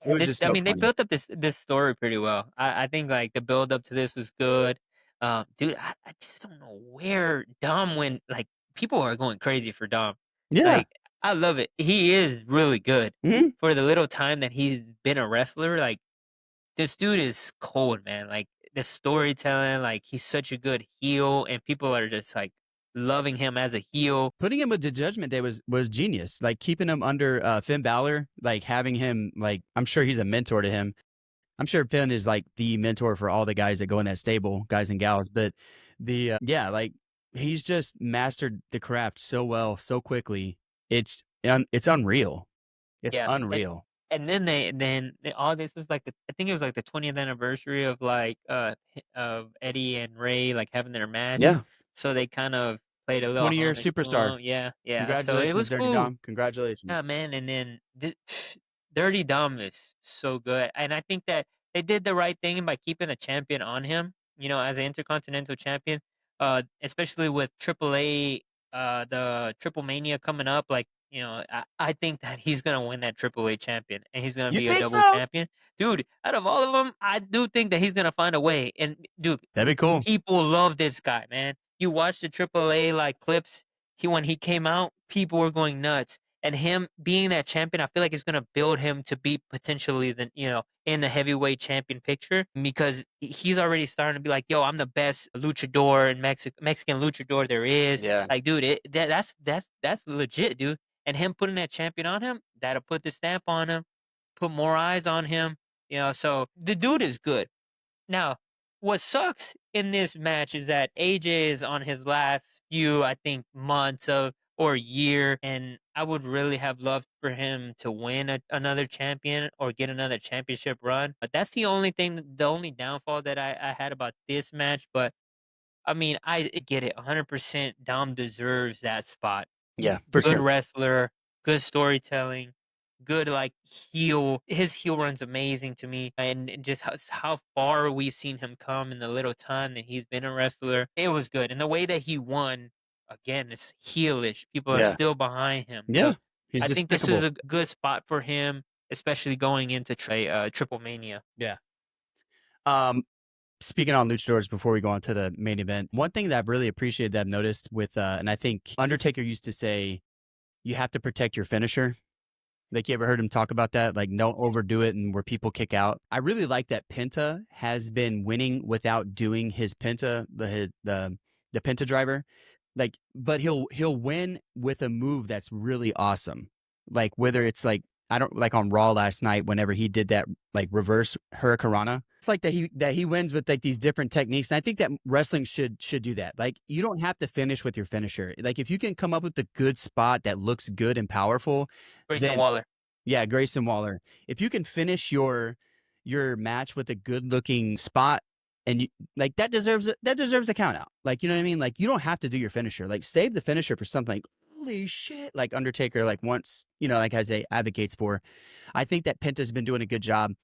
It Yeah, was just I so mean, they funny. built up this story pretty well. I think like the build up to this was good. Dude, I just don't know where Dom went. Like people are going crazy for Dom. Yeah. Like I love it. He is really good Mhm. for the little time that he's been a wrestler. Like this dude is cold, man. Like the storytelling, like he's such a good heel, and people are just like loving him as a heel. Putting him with the Judgment Day was genius. Like keeping him under Finn Balor, like having him like I'm sure he's a mentor to him. I'm sure Finn is like the mentor for all the guys that go in that stable, guys and gals. But yeah, like he's just mastered the craft so well, so quickly. It's unreal. It's Yeah, unreal. and then all this was like I think it was like the 20th anniversary of like of Eddie and Ray like having their match, Yeah, so they kind of played a little 20-year homage to superstar. him. Yeah, yeah. So it Congratulations, was Dirty cool. Dom. Yeah, Congratulations. man. And then Dirty Dom is so good, and I think that they did the right thing by keeping the champion on him. As an intercontinental champion, especially with AAA, the Triple Mania coming up, like I think that he's gonna win that Triple A champion, and he's gonna You be a think double so? champion. Dude, out of all of them, I do think that he's gonna find a way, and dude, That'd be cool. people love this guy, man. You watch the Triple A, like, clips, when he came out, people were going nuts, and him being that champion, I feel like it's gonna build him to be potentially in the heavyweight champion picture because he's already starting to be like, "Yo, I'm the best luchador and Mexican luchador there is." Yeah. Like, dude, that's legit, dude. And him putting that champion on him, that'll put the stamp on him, put more eyes on him. So the dude is good. Now, what sucks in this match is that AJ is on his last few, I think, months of or year, and I would really have loved for him to win another champion or get another championship run. But that's the only downfall that I had about this match. But I mean, I get it 100%. Dom deserves that spot. Yeah, for Good sure. wrestler, good storytelling, good like heel. His heel run's amazing to me, and just how far we've seen him come in the little time that he's been a wrestler. It was good, and the way that he won again is heelish. People are Yeah. still behind him, so Yeah. He's I think this is despicable. a good spot for him, especially going into Triple Mania. Yeah. Um, Speaking on luchadors before we go on to the main event, one thing that I've really appreciated that I've noticed with, and I think Undertaker used to say, you have to protect your finisher. Like, you ever heard him talk about that? Like, don't overdo it and where people kick out. I really like that Penta has been winning without doing his Penta, the Penta driver. Like, but he'll win with a move that's really awesome. Like, whether it's like, I don't like on Raw last night whenever he did that like reverse hurricanrana. It's like that he wins with like these different techniques. And I think that wrestling should do that. Like, you don't have to finish with your finisher. Like, if you can come up with a good spot that looks good and powerful, Grayson then Waller. yeah, Grayson Waller. If you can finish your match with a good looking spot, and you like, that deserves a count out. Like, you know what I mean? Like, you don't have to do your finisher. Like, save the finisher for something like, holy shit, like Undertaker like once, like as they advocates for. I think that Penta's been doing a good job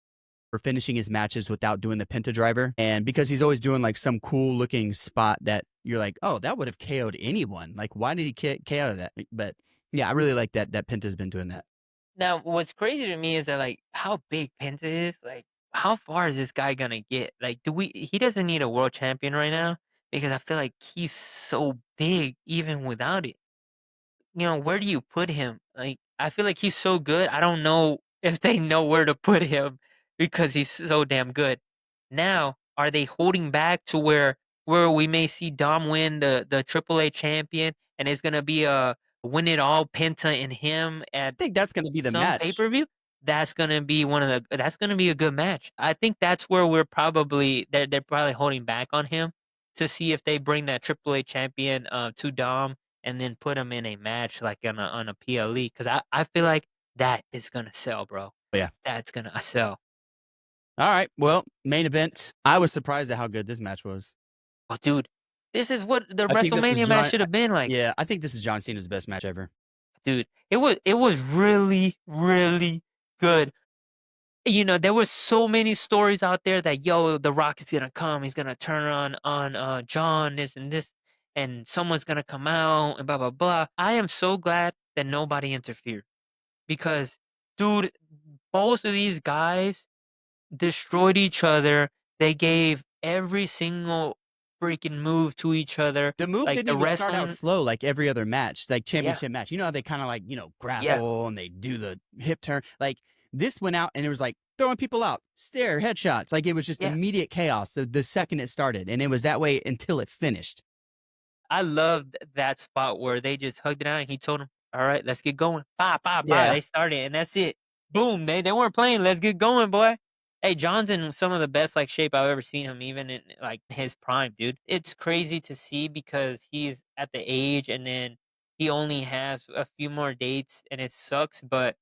for finishing his matches without doing the Penta driver. And because he's always doing like some cool looking spot that you're like, oh, that would have KO'd anyone. Like, why did he KO that? But yeah, I really like that Penta's been doing that. Now, what's crazy to me is that like how big Penta is. Like, how far is this guy gonna get? Like, do we? He doesn't need a world champion right now because I feel like he's so big even without it. Where do you put him? Like, I feel like he's so good. I don't know if they know where to put him because he's so damn good. Now, are they holding back to where we may see Dom win the AAA champion and it's gonna be a win it all Penta and him at I think that's going to be the some match. pay-per-view? That's gonna be a good match. I think that's where they're probably holding back on him to see if they bring that AAA champion to Dom and then put him in a match like on a PLE because I feel like that is gonna sell, bro. Yeah. That's gonna sell. All right. Well, main event. I was surprised at how good this match was. Oh, dude, this is what the I think this is WrestleMania match John. should have been like. Yeah, I think this is John Cena's best match ever. Dude, it was really, really good. There was so many stories out there that yo, The Rock is gonna come, he's gonna turn on John, this and this, and someone's gonna come out and blah blah blah. I am so glad that nobody interfered because, dude, both of these guys destroyed each other. They gave every single freaking move to each other. The move Like didn't the even start out wrestling, slow like every other match, like yeah, championship match. You know how they kind of like, yeah, grapple and they do the hip turn. Like, this went out and it was like throwing people out, stare, headshots. Like, it was just yeah. immediate chaos the second it started. And it was that way until it finished. I loved that spot where they just hugged it out and he told him, "All right, let's get going." Bye, bye, bye. Yeah. They started and that's it. Boom. They weren't playing. Let's get going, boy. Hey, John's in some of the best like shape I've ever seen him, even in like his prime, dude. It's crazy to see because he's at the age and then he only has a few more dates and it sucks, but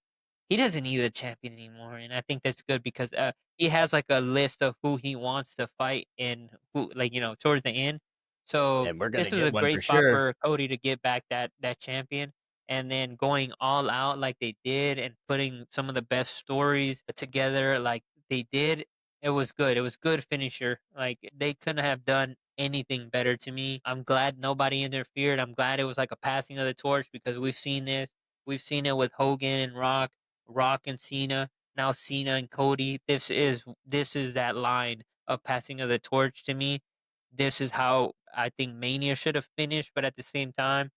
he doesn't need a champion anymore. And I think that's good because he has like a list of who he wants to fight and who like, towards the end. So And we're going to this is a get one great for spot sure. for Cody to get back that champion and then going all out like they did and putting some of the best stories together like they did. It was good. It was good finisher. Like they couldn't have done anything better to me. I'm glad nobody interfered. I'm glad it was like a passing of the torch because we've seen this. We've seen it with Hogan and Rock, Rock and Cena, now Cena and Cody. This is that line of passing of the torch to me. This is how I think Mania should have finished, but at the same time,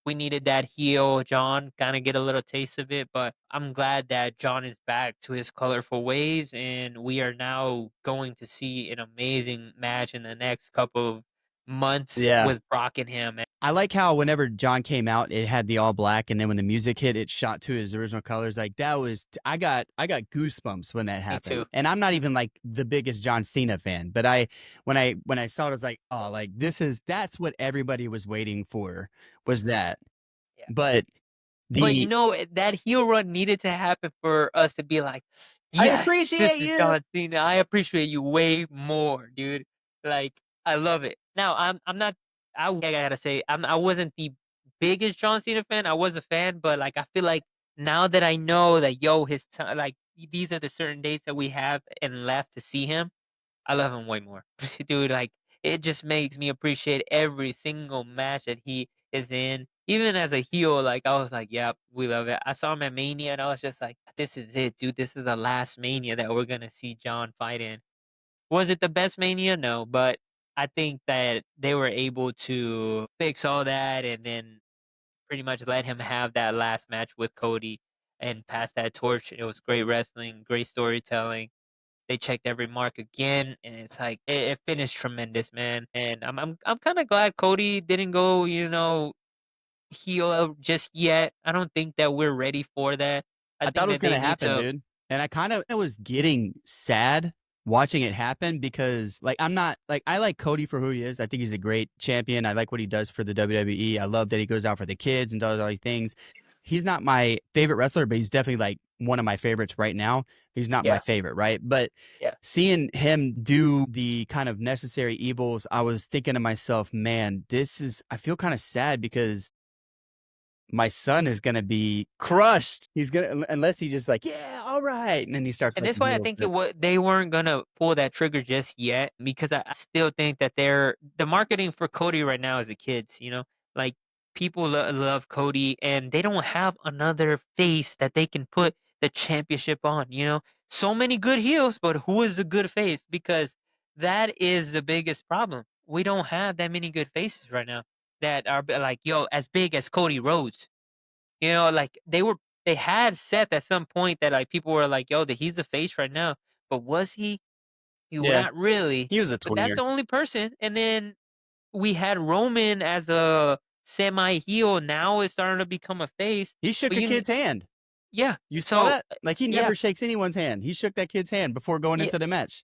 we needed that heel John kind of get a little taste of it. But I'm glad that John is back to his colorful ways, and we are now going to see an amazing match in the next couple of months Yeah. with Brock and him. I like how whenever John came out, it had the all black, and then when the music hit, it shot to his original colors. Like that was, I got goosebumps when that Me happened. too. And I'm not even like the biggest John Cena fan, but when I saw it, I was like, oh, like that's what everybody was waiting for, was that. Yeah. But But, the that heel run needed to happen for us to be like, I "Yes, this appreciate is you. John Cena. I appreciate you way more, dude." Like, I love it. Now, I'm not I gotta say, I wasn't the biggest John Cena fan. I was a fan, but, like, I feel like now that I know that, his time, like, these are the certain dates that we have and left to see him, I love him way more. Dude, like, it just makes me appreciate every single match that he is in. Even as a heel, like, I was like, "Yep, we love it." I saw him at Mania, and I was just like, "This is it, dude. This is the last Mania that we're gonna see John fight in." Was it the best Mania? No, but I think that they were able to fix all that and then pretty much let him have that last match with Cody and pass that torch. It was great wrestling, great storytelling. They checked every mark again, and it's like it finished tremendous, man. And I'm kind of glad Cody didn't go, heel just yet. I don't think that we're ready for that. I I thought think it was that they gonna need happen, to. dude. And I kind of was getting sad watching it happen because, like, I'm not like I like Cody for who he is. I think he's a great champion. I like what he does for the WWE. I love that he goes out for the kids and does all these things. He's not my favorite wrestler, but he's definitely like one of my favorites right now. He's not my Yeah, favorite, right? But yeah. seeing him do the kind of necessary evils, I was thinking to myself, man, I feel kind of sad because my son is gonna be crushed. He's gonna unless he just like, yeah, all right, and then he starts And like that's the why I heel think flip. they weren't gonna pull that trigger just yet because I still think that the marketing for Cody right now is the kids. Like people love Cody, and they don't have another face that they can put the championship on. So many good heels, but who is the good face? Because that is the biggest problem. We don't have that many good faces right now that are like as big as Cody Rhodes. Like they had Seth at some point that like people were like, "Yo, that he's the face right now." But was he? He was Yeah, not really. he was a But that's tweener. the only person. And then we had Roman as a semi heel. Now is starting to become a face. He shook But a kid's hand. yeah. You saw So that? Like he yeah, never shakes anyone's hand. He shook that kid's hand before going yeah. into the match.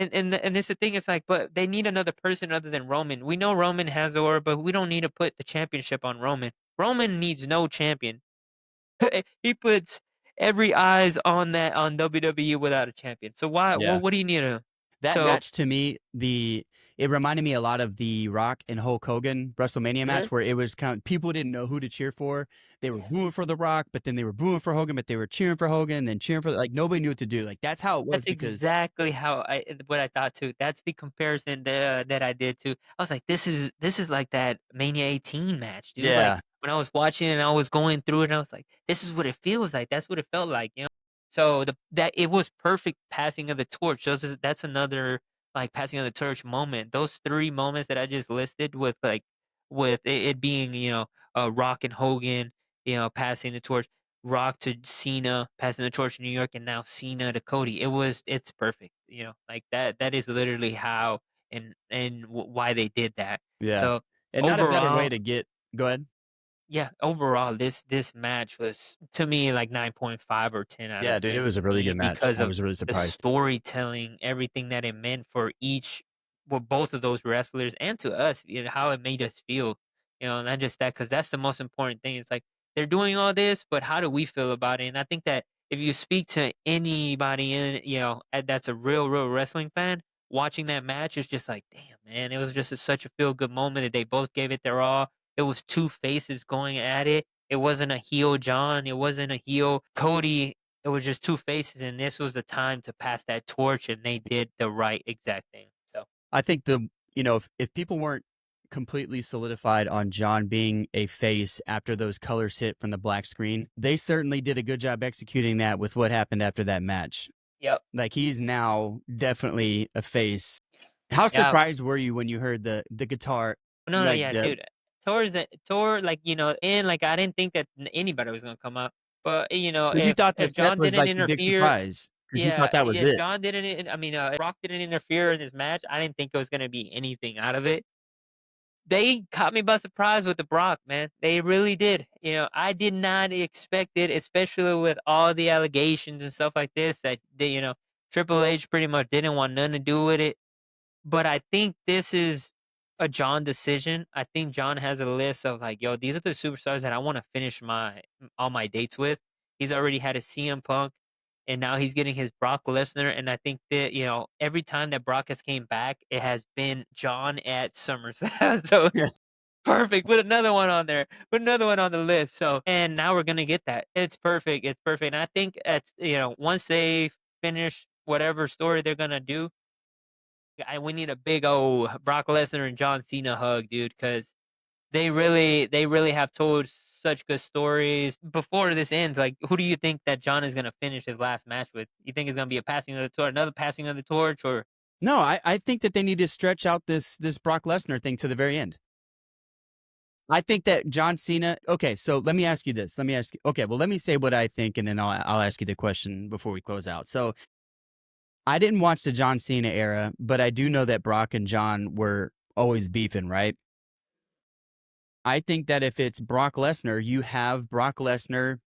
And it's the thing. It's like, but they need another person other than Roman. We know Roman has the aura, but we don't need to put the championship on Roman. Roman needs no champion. He puts every eyes on WWE without a champion. So why? Well, Yeah. what do you need to? That So match to me, it reminded me a lot of the Rock and Hulk Hogan WrestleMania uh match where it was kind of people didn't know who to cheer for. They were booing for the Rock, but then they were booing for Hogan, but they were cheering for Hogan and cheering for like nobody knew what to do. Like that's how it was that's because exactly what I thought too. That's the comparison that I did too. I was like, this is like that Mania 18 match, dude. Like yeah, when I was watching and I was going through it, and I was like, this is what it feels like. That's what it felt like. So that it was perfect passing of the torch. That's another like passing of the torch moment. Those three moments that I just listed with it being Rock and Hogan, passing the torch. Rock to Cena, passing the torch to New York, and now Cena to Cody. It's perfect. Like that is literally how and why they did that. yeah. So And not a better way overall, to get go ahead. yeah, overall, this match was to me like 9.5 or 10 out of Yeah, dude, it 10 was a for really me good match. because I of was really the surprised. storytelling, everything that it meant for both of those wrestlers and to us, how it made us feel. Not just that, because that's the most important thing. It's like they're doing all this, but how do we feel about it? And I think that if you speak to anybody that's a real wrestling fan, watching that match is just like, damn, man, it was just such a feel good moment that they both gave it their all. It was two faces going at it. It wasn't a heel John. It wasn't a heel Cody. It was just two faces, and this was the time to pass that torch, and they did the right exact thing. So I think if people weren't completely solidified on John being a face after those colors hit from the black screen. They certainly did a good job executing that with what happened after that match. Yep. Like, he's now definitely a face. How Yeah. surprised were you when you heard the guitar, No, like, yeah, the dude. Like, and like I didn't think that anybody was gonna come out. But because you thought that if Seth John was, didn't like, the big interfere, surprise because you yeah, thought that was if it. John didn't, Brock didn't interfere in this match, I didn't think it was gonna be anything out of it. They caught me by surprise with the Brock, man. They really did. I did not expect it, especially with all the allegations and stuff like this that Triple H pretty much didn't want nothing to do with it. But I think this is a John decision. I think John has a list of like, yo, these are the superstars that I want to finish all my dates with. He's already had a CM Punk, and now he's getting his Brock Lesnar. And I think that every time that Brock has came back, it has been John at SummerSlam. So Yeah. perfect. Put another one on there. Put another one on the list. So, and now we're gonna get that. It's perfect. It's perfect. And I think it's once they finish whatever story they're gonna do, we need a big old Brock Lesnar and John Cena hug, dude, because they really have told such good stories. Before this ends, like, who do you think that John is gonna finish his last match with? You think it's gonna be a passing of the torch, another passing of the torch, or No, I think that they need to stretch out this Brock Lesnar thing to the very end. I think that John Cena. Okay, so let me ask you this. Let me ask you. Okay, well, let me say what I think, and then I'll ask you the question before we close out. So I didn't watch the John Cena era, but I do know that Brock and John were always beefing, right? I think that if it's Brock Lesnar, you have Brock Lesnar,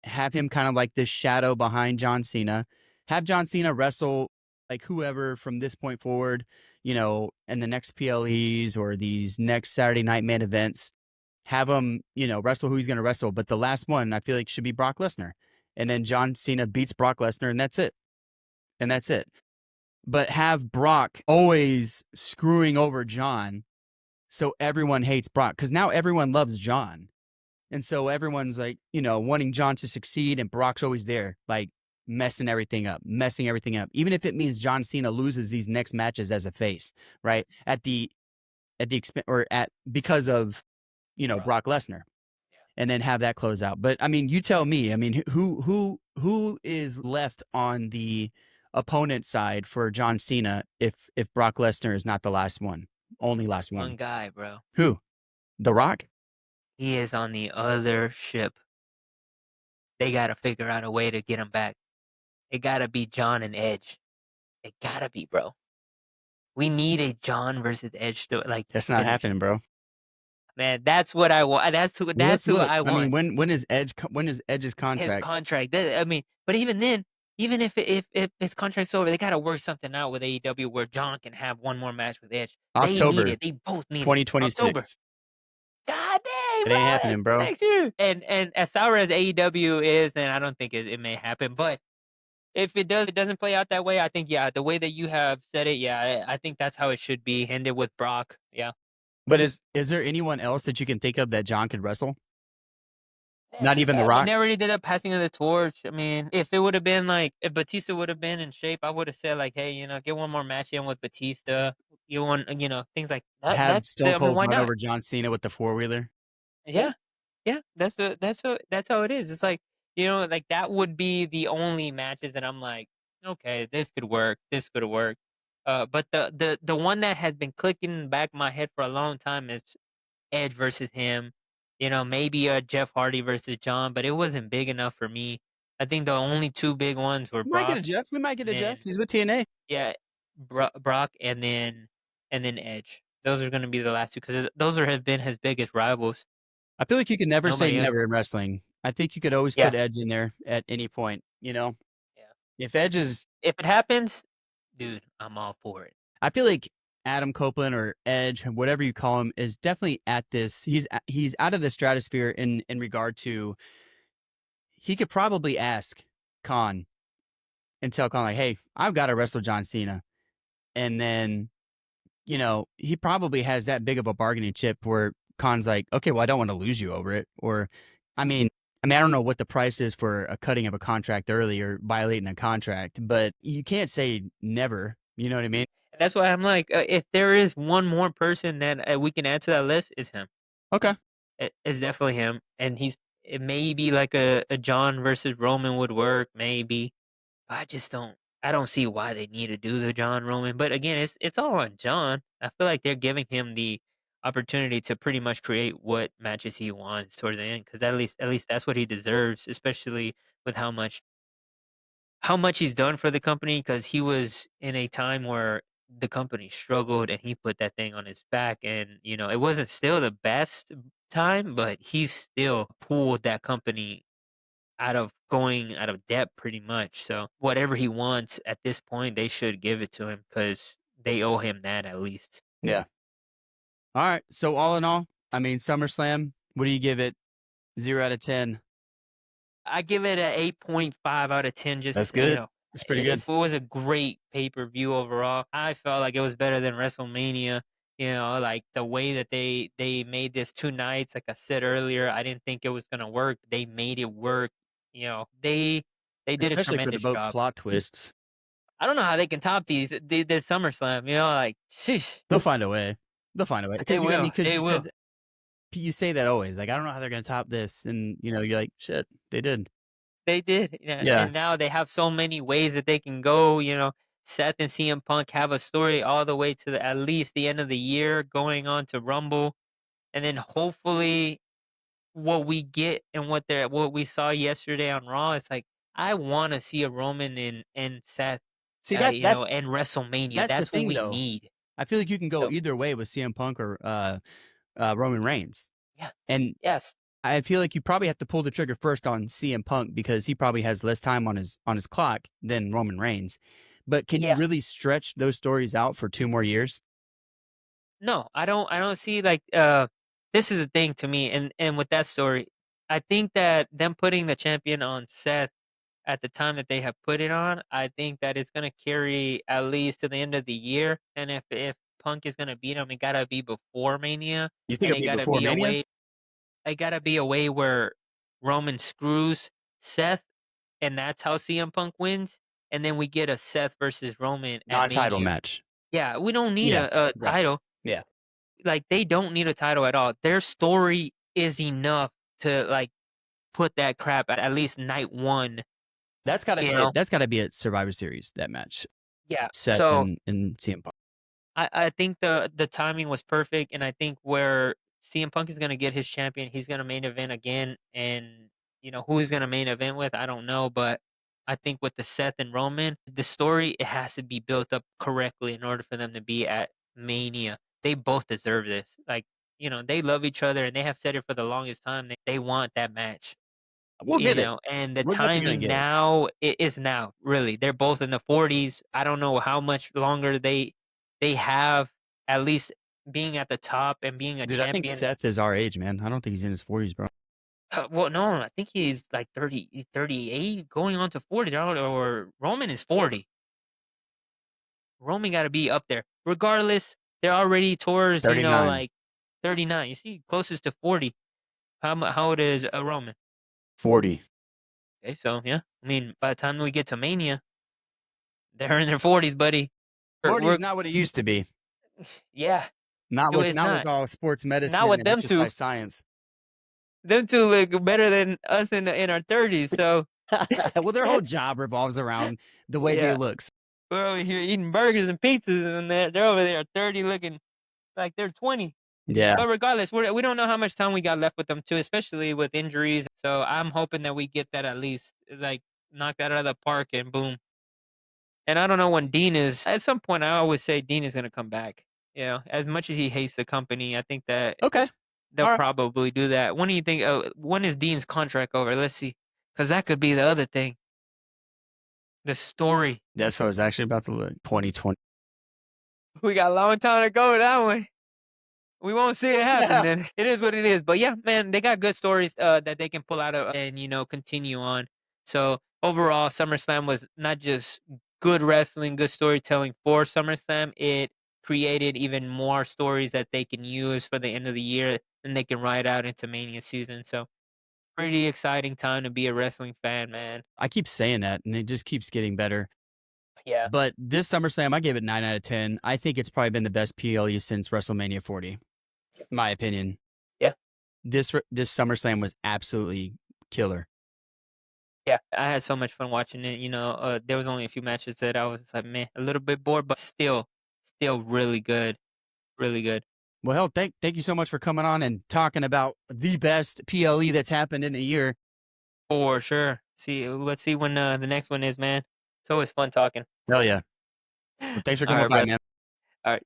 have him kind of like this shadow behind John Cena, have John Cena wrestle like whoever from this point forward, in the next PLEs or these next Saturday night main events, have him, wrestle who he's going to wrestle. But the last one I feel like should be Brock Lesnar. And then John Cena beats Brock Lesnar, and that's it. And that's it. But have Brock always screwing over John so everyone hates Brock because now everyone loves John. And so everyone's like, wanting John to succeed, and Brock's always there, like messing everything up, even if it means John Cena loses these next matches as a face, right? At the expense or at because of, Brock Lesnar, and then have that close out. But I mean, you tell me, I mean, who is left on the opponent side for John Cena if Brock Lesnar is not the last one, only last one one? guy, bro. Who? The Rock? He is on the other ship. They gotta figure out a way to get him back. It gotta be John and Edge. It gotta be, bro. We need a John versus Edge story, like That's not finish. happening, bro. Man, that's what I want. Well, That's let's who look. I I mean, want. when is Edge's His contract? contract. I mean, but even then, even if his contract's over, they gotta work something out with AEW where John can have one more match with Edge. They need October it. They both need it. October. 2026. God dang, It ain't bro. happening, bro. Next year. And as sour as AEW is, and I don't think it may happen, but if it doesn't play out that way, I think, yeah, the way that you have said it, yeah, I think that's how it should be ended with Brock. Yeah. But is there anyone else that you can think of that John could wrestle? Not even The I mean, Rock? they already did a passing of the torch. I mean, if it would have been like if Batista would have been in shape, I would have said like, hey, get one more match in with Batista. You want, things like that. Have Stone I mean, Cold why run not? over John Cena with the four-wheeler? Yeah, yeah. That's how it is. It's like like that would be the only matches that I'm like, okay, this could work. This could work. But the one that has been clicking in the back of my head for a long time is Edge versus him. Maybe Jeff Hardy versus John, but it wasn't big enough for me. I think the only two big ones were We might get Brock a Jeff. We might get and a Jeff. then He's with TNA. yeah, Brock and then Edge. Those are going to be the last two because those have been his biggest rivals. I feel like you can never say Nobody else. never in wrestling. I think you could always Yeah, put Edge in there at any point, yeah. If Edge is If it happens, dude, I'm all for it. I feel like Adam Copeland or Edge, whatever you call him, is definitely at this. He's out of the stratosphere in regard to he could probably ask Khan and tell Khan like, "Hey, I've got to wrestle John Cena," and then he probably has that big of a bargaining chip where Khan's like, "Okay, well, I don't want to lose you over it," or, I mean. I don't know what the price is for a cutting of a contract early or violating a contract, but you can't say never. You know what I mean? That's why I'm like, if there is one more person that we can add to that list, is him. Okay. It's definitely him, and it may be like a John versus Roman would work, maybe. I just don't. I don't see why they need to do the John Roman. But again, it's all on John. I feel like they're giving him the opportunity to pretty much create what matches he wants towards the end, because at least that's what he deserves, especially with how much he's done for the company. Because he was in a time where the company struggled, and he put that thing on his back, and it wasn't still the best time, but he still pulled that company out of debt pretty much. So whatever he wants at this point, they should give it to him because they owe him that at least. Yeah. All right. So all in all, I mean, SummerSlam. What do you give it? 0 out of 10. I give it a 8.5 out of 10. That's Just good. That's pretty good. it was a great pay per view overall. I felt like it was better than WrestleMania. Like the way that they made this 2 nights. Like I said earlier, I didn't think it was gonna work. They made it work. They did a Especially for the tremendous boat job. plot twists. I don't know how they can top the SummerSlam. Like, sheesh. They'll find a way. They'll find a way. They Because I mean, will. because They will. you say that always. Like, I don't know how they're gonna top this, and you're like, shit, they did. They did. Yeah, Yeah. and now they have so many ways that they can go. Seth and CM Punk have a story all the way to at least the end of the year, going on to Rumble, and then hopefully what we get and what we saw yesterday on Raw is like, I want to see a Roman and Seth, See, that's and WrestleMania. that's the That's what thing, we though. need. I feel like you can go So either way with CM Punk or Roman Reigns, yeah, and yes, I feel like you probably have to pull the trigger first on CM Punk because he probably has less time on his clock than Roman Reigns. But can you yeah. really stretch those stories out for 2 more years? No, I don't see like this is the thing to me, and with that story, I think that them putting the champion on Seth at the time that they have put it on, I think that it's gonna carry at least to the end of the year. And if Punk is gonna beat him, it gotta be before Mania, You think and it'll be before Mania? it gotta be a way where Roman screws Seth, and that's how CM Punk wins, and then we get a Seth versus Roman at Non-title Mania. match. Yeah, we don't need Yeah. a Right. title. Yeah. Like, they don't need a title at all. Their story is enough to, like, put that crap at least night 1, That's gotta you be it. know? That's gotta be at Survivor Series, that match. Yeah, Seth so and CM Punk. I think the timing was perfect, and I think where CM Punk is gonna get his champion, he's gonna main event again, and, who he's gonna main event with, I don't know, but I think with the Seth and Roman, the story, it has to be built up correctly in order for them to be at Mania. They both deserve this. Like, they love each other, and they have said it for the longest time, they want that match. We'll get it. And the We're definitely gonna timing get it. now is now, really. They're both in the 40s. I don't know how much longer they have, at least being at the top and being a Dude, I think champion. Seth is our age, man. I don't think he's in his 40s, bro. Well, no, I think he's like 30, 38, going on to 40, or Roman is 40. Roman got to be up there. Regardless, they're already towards, 39. like 39. You see, closest to 40. How old is Roman? 40. Okay, so yeah, I mean, by the time we get to Mania, they're in their 40s, buddy. We're, 40 is we're not what it used to be. yeah, it's Not with not. all sports Not medicine with and them two. exercise science. Them two look better than us in our 30s. So Well, their whole job revolves around the way they yeah, looks. we're over here eating burgers and pizzas, and they're over there 30, looking like they're 20. Yeah. But regardless, we don't know how much time we got left with them too, especially with injuries. So I'm hoping that we get that, at least, like, knock that out of the park, and boom. And I don't know when Dean is. At some point, I always say Dean is going to come back. As much as he hates the company, I think that Okay. they'll All right. probably do that. When do you think? When is Dean's contract over? Let's see, because that could be the other thing. The story. That's what I was actually about to look. 2020. We got a long time to go that way. We won't see it happen. Yeah. Then it is what it is. But yeah, man, they got good stories that they can pull out of, and continue on. So overall, SummerSlam was not just good wrestling, good storytelling for SummerSlam. It created even more stories that they can use for the end of the year, and they can ride out into Mania season. So pretty exciting time to be a wrestling fan, man. I keep saying that, and it just keeps getting better. Yeah. But this SummerSlam, I gave it 9 out of 10. I think it's probably been the best PLE since WrestleMania 40, in my opinion. Yeah. This SummerSlam was absolutely killer. Yeah, I had so much fun watching it. There was only a few matches that I was like, man, a little bit bored, but still really good, really good. Well, hell, thank you so much for coming on and talking about the best PLE that's happened in a year. For sure. Let's see when the next one is, man. It's always fun talking. Hell yeah. Well, thanks for All coming right, by, brother. man. All right.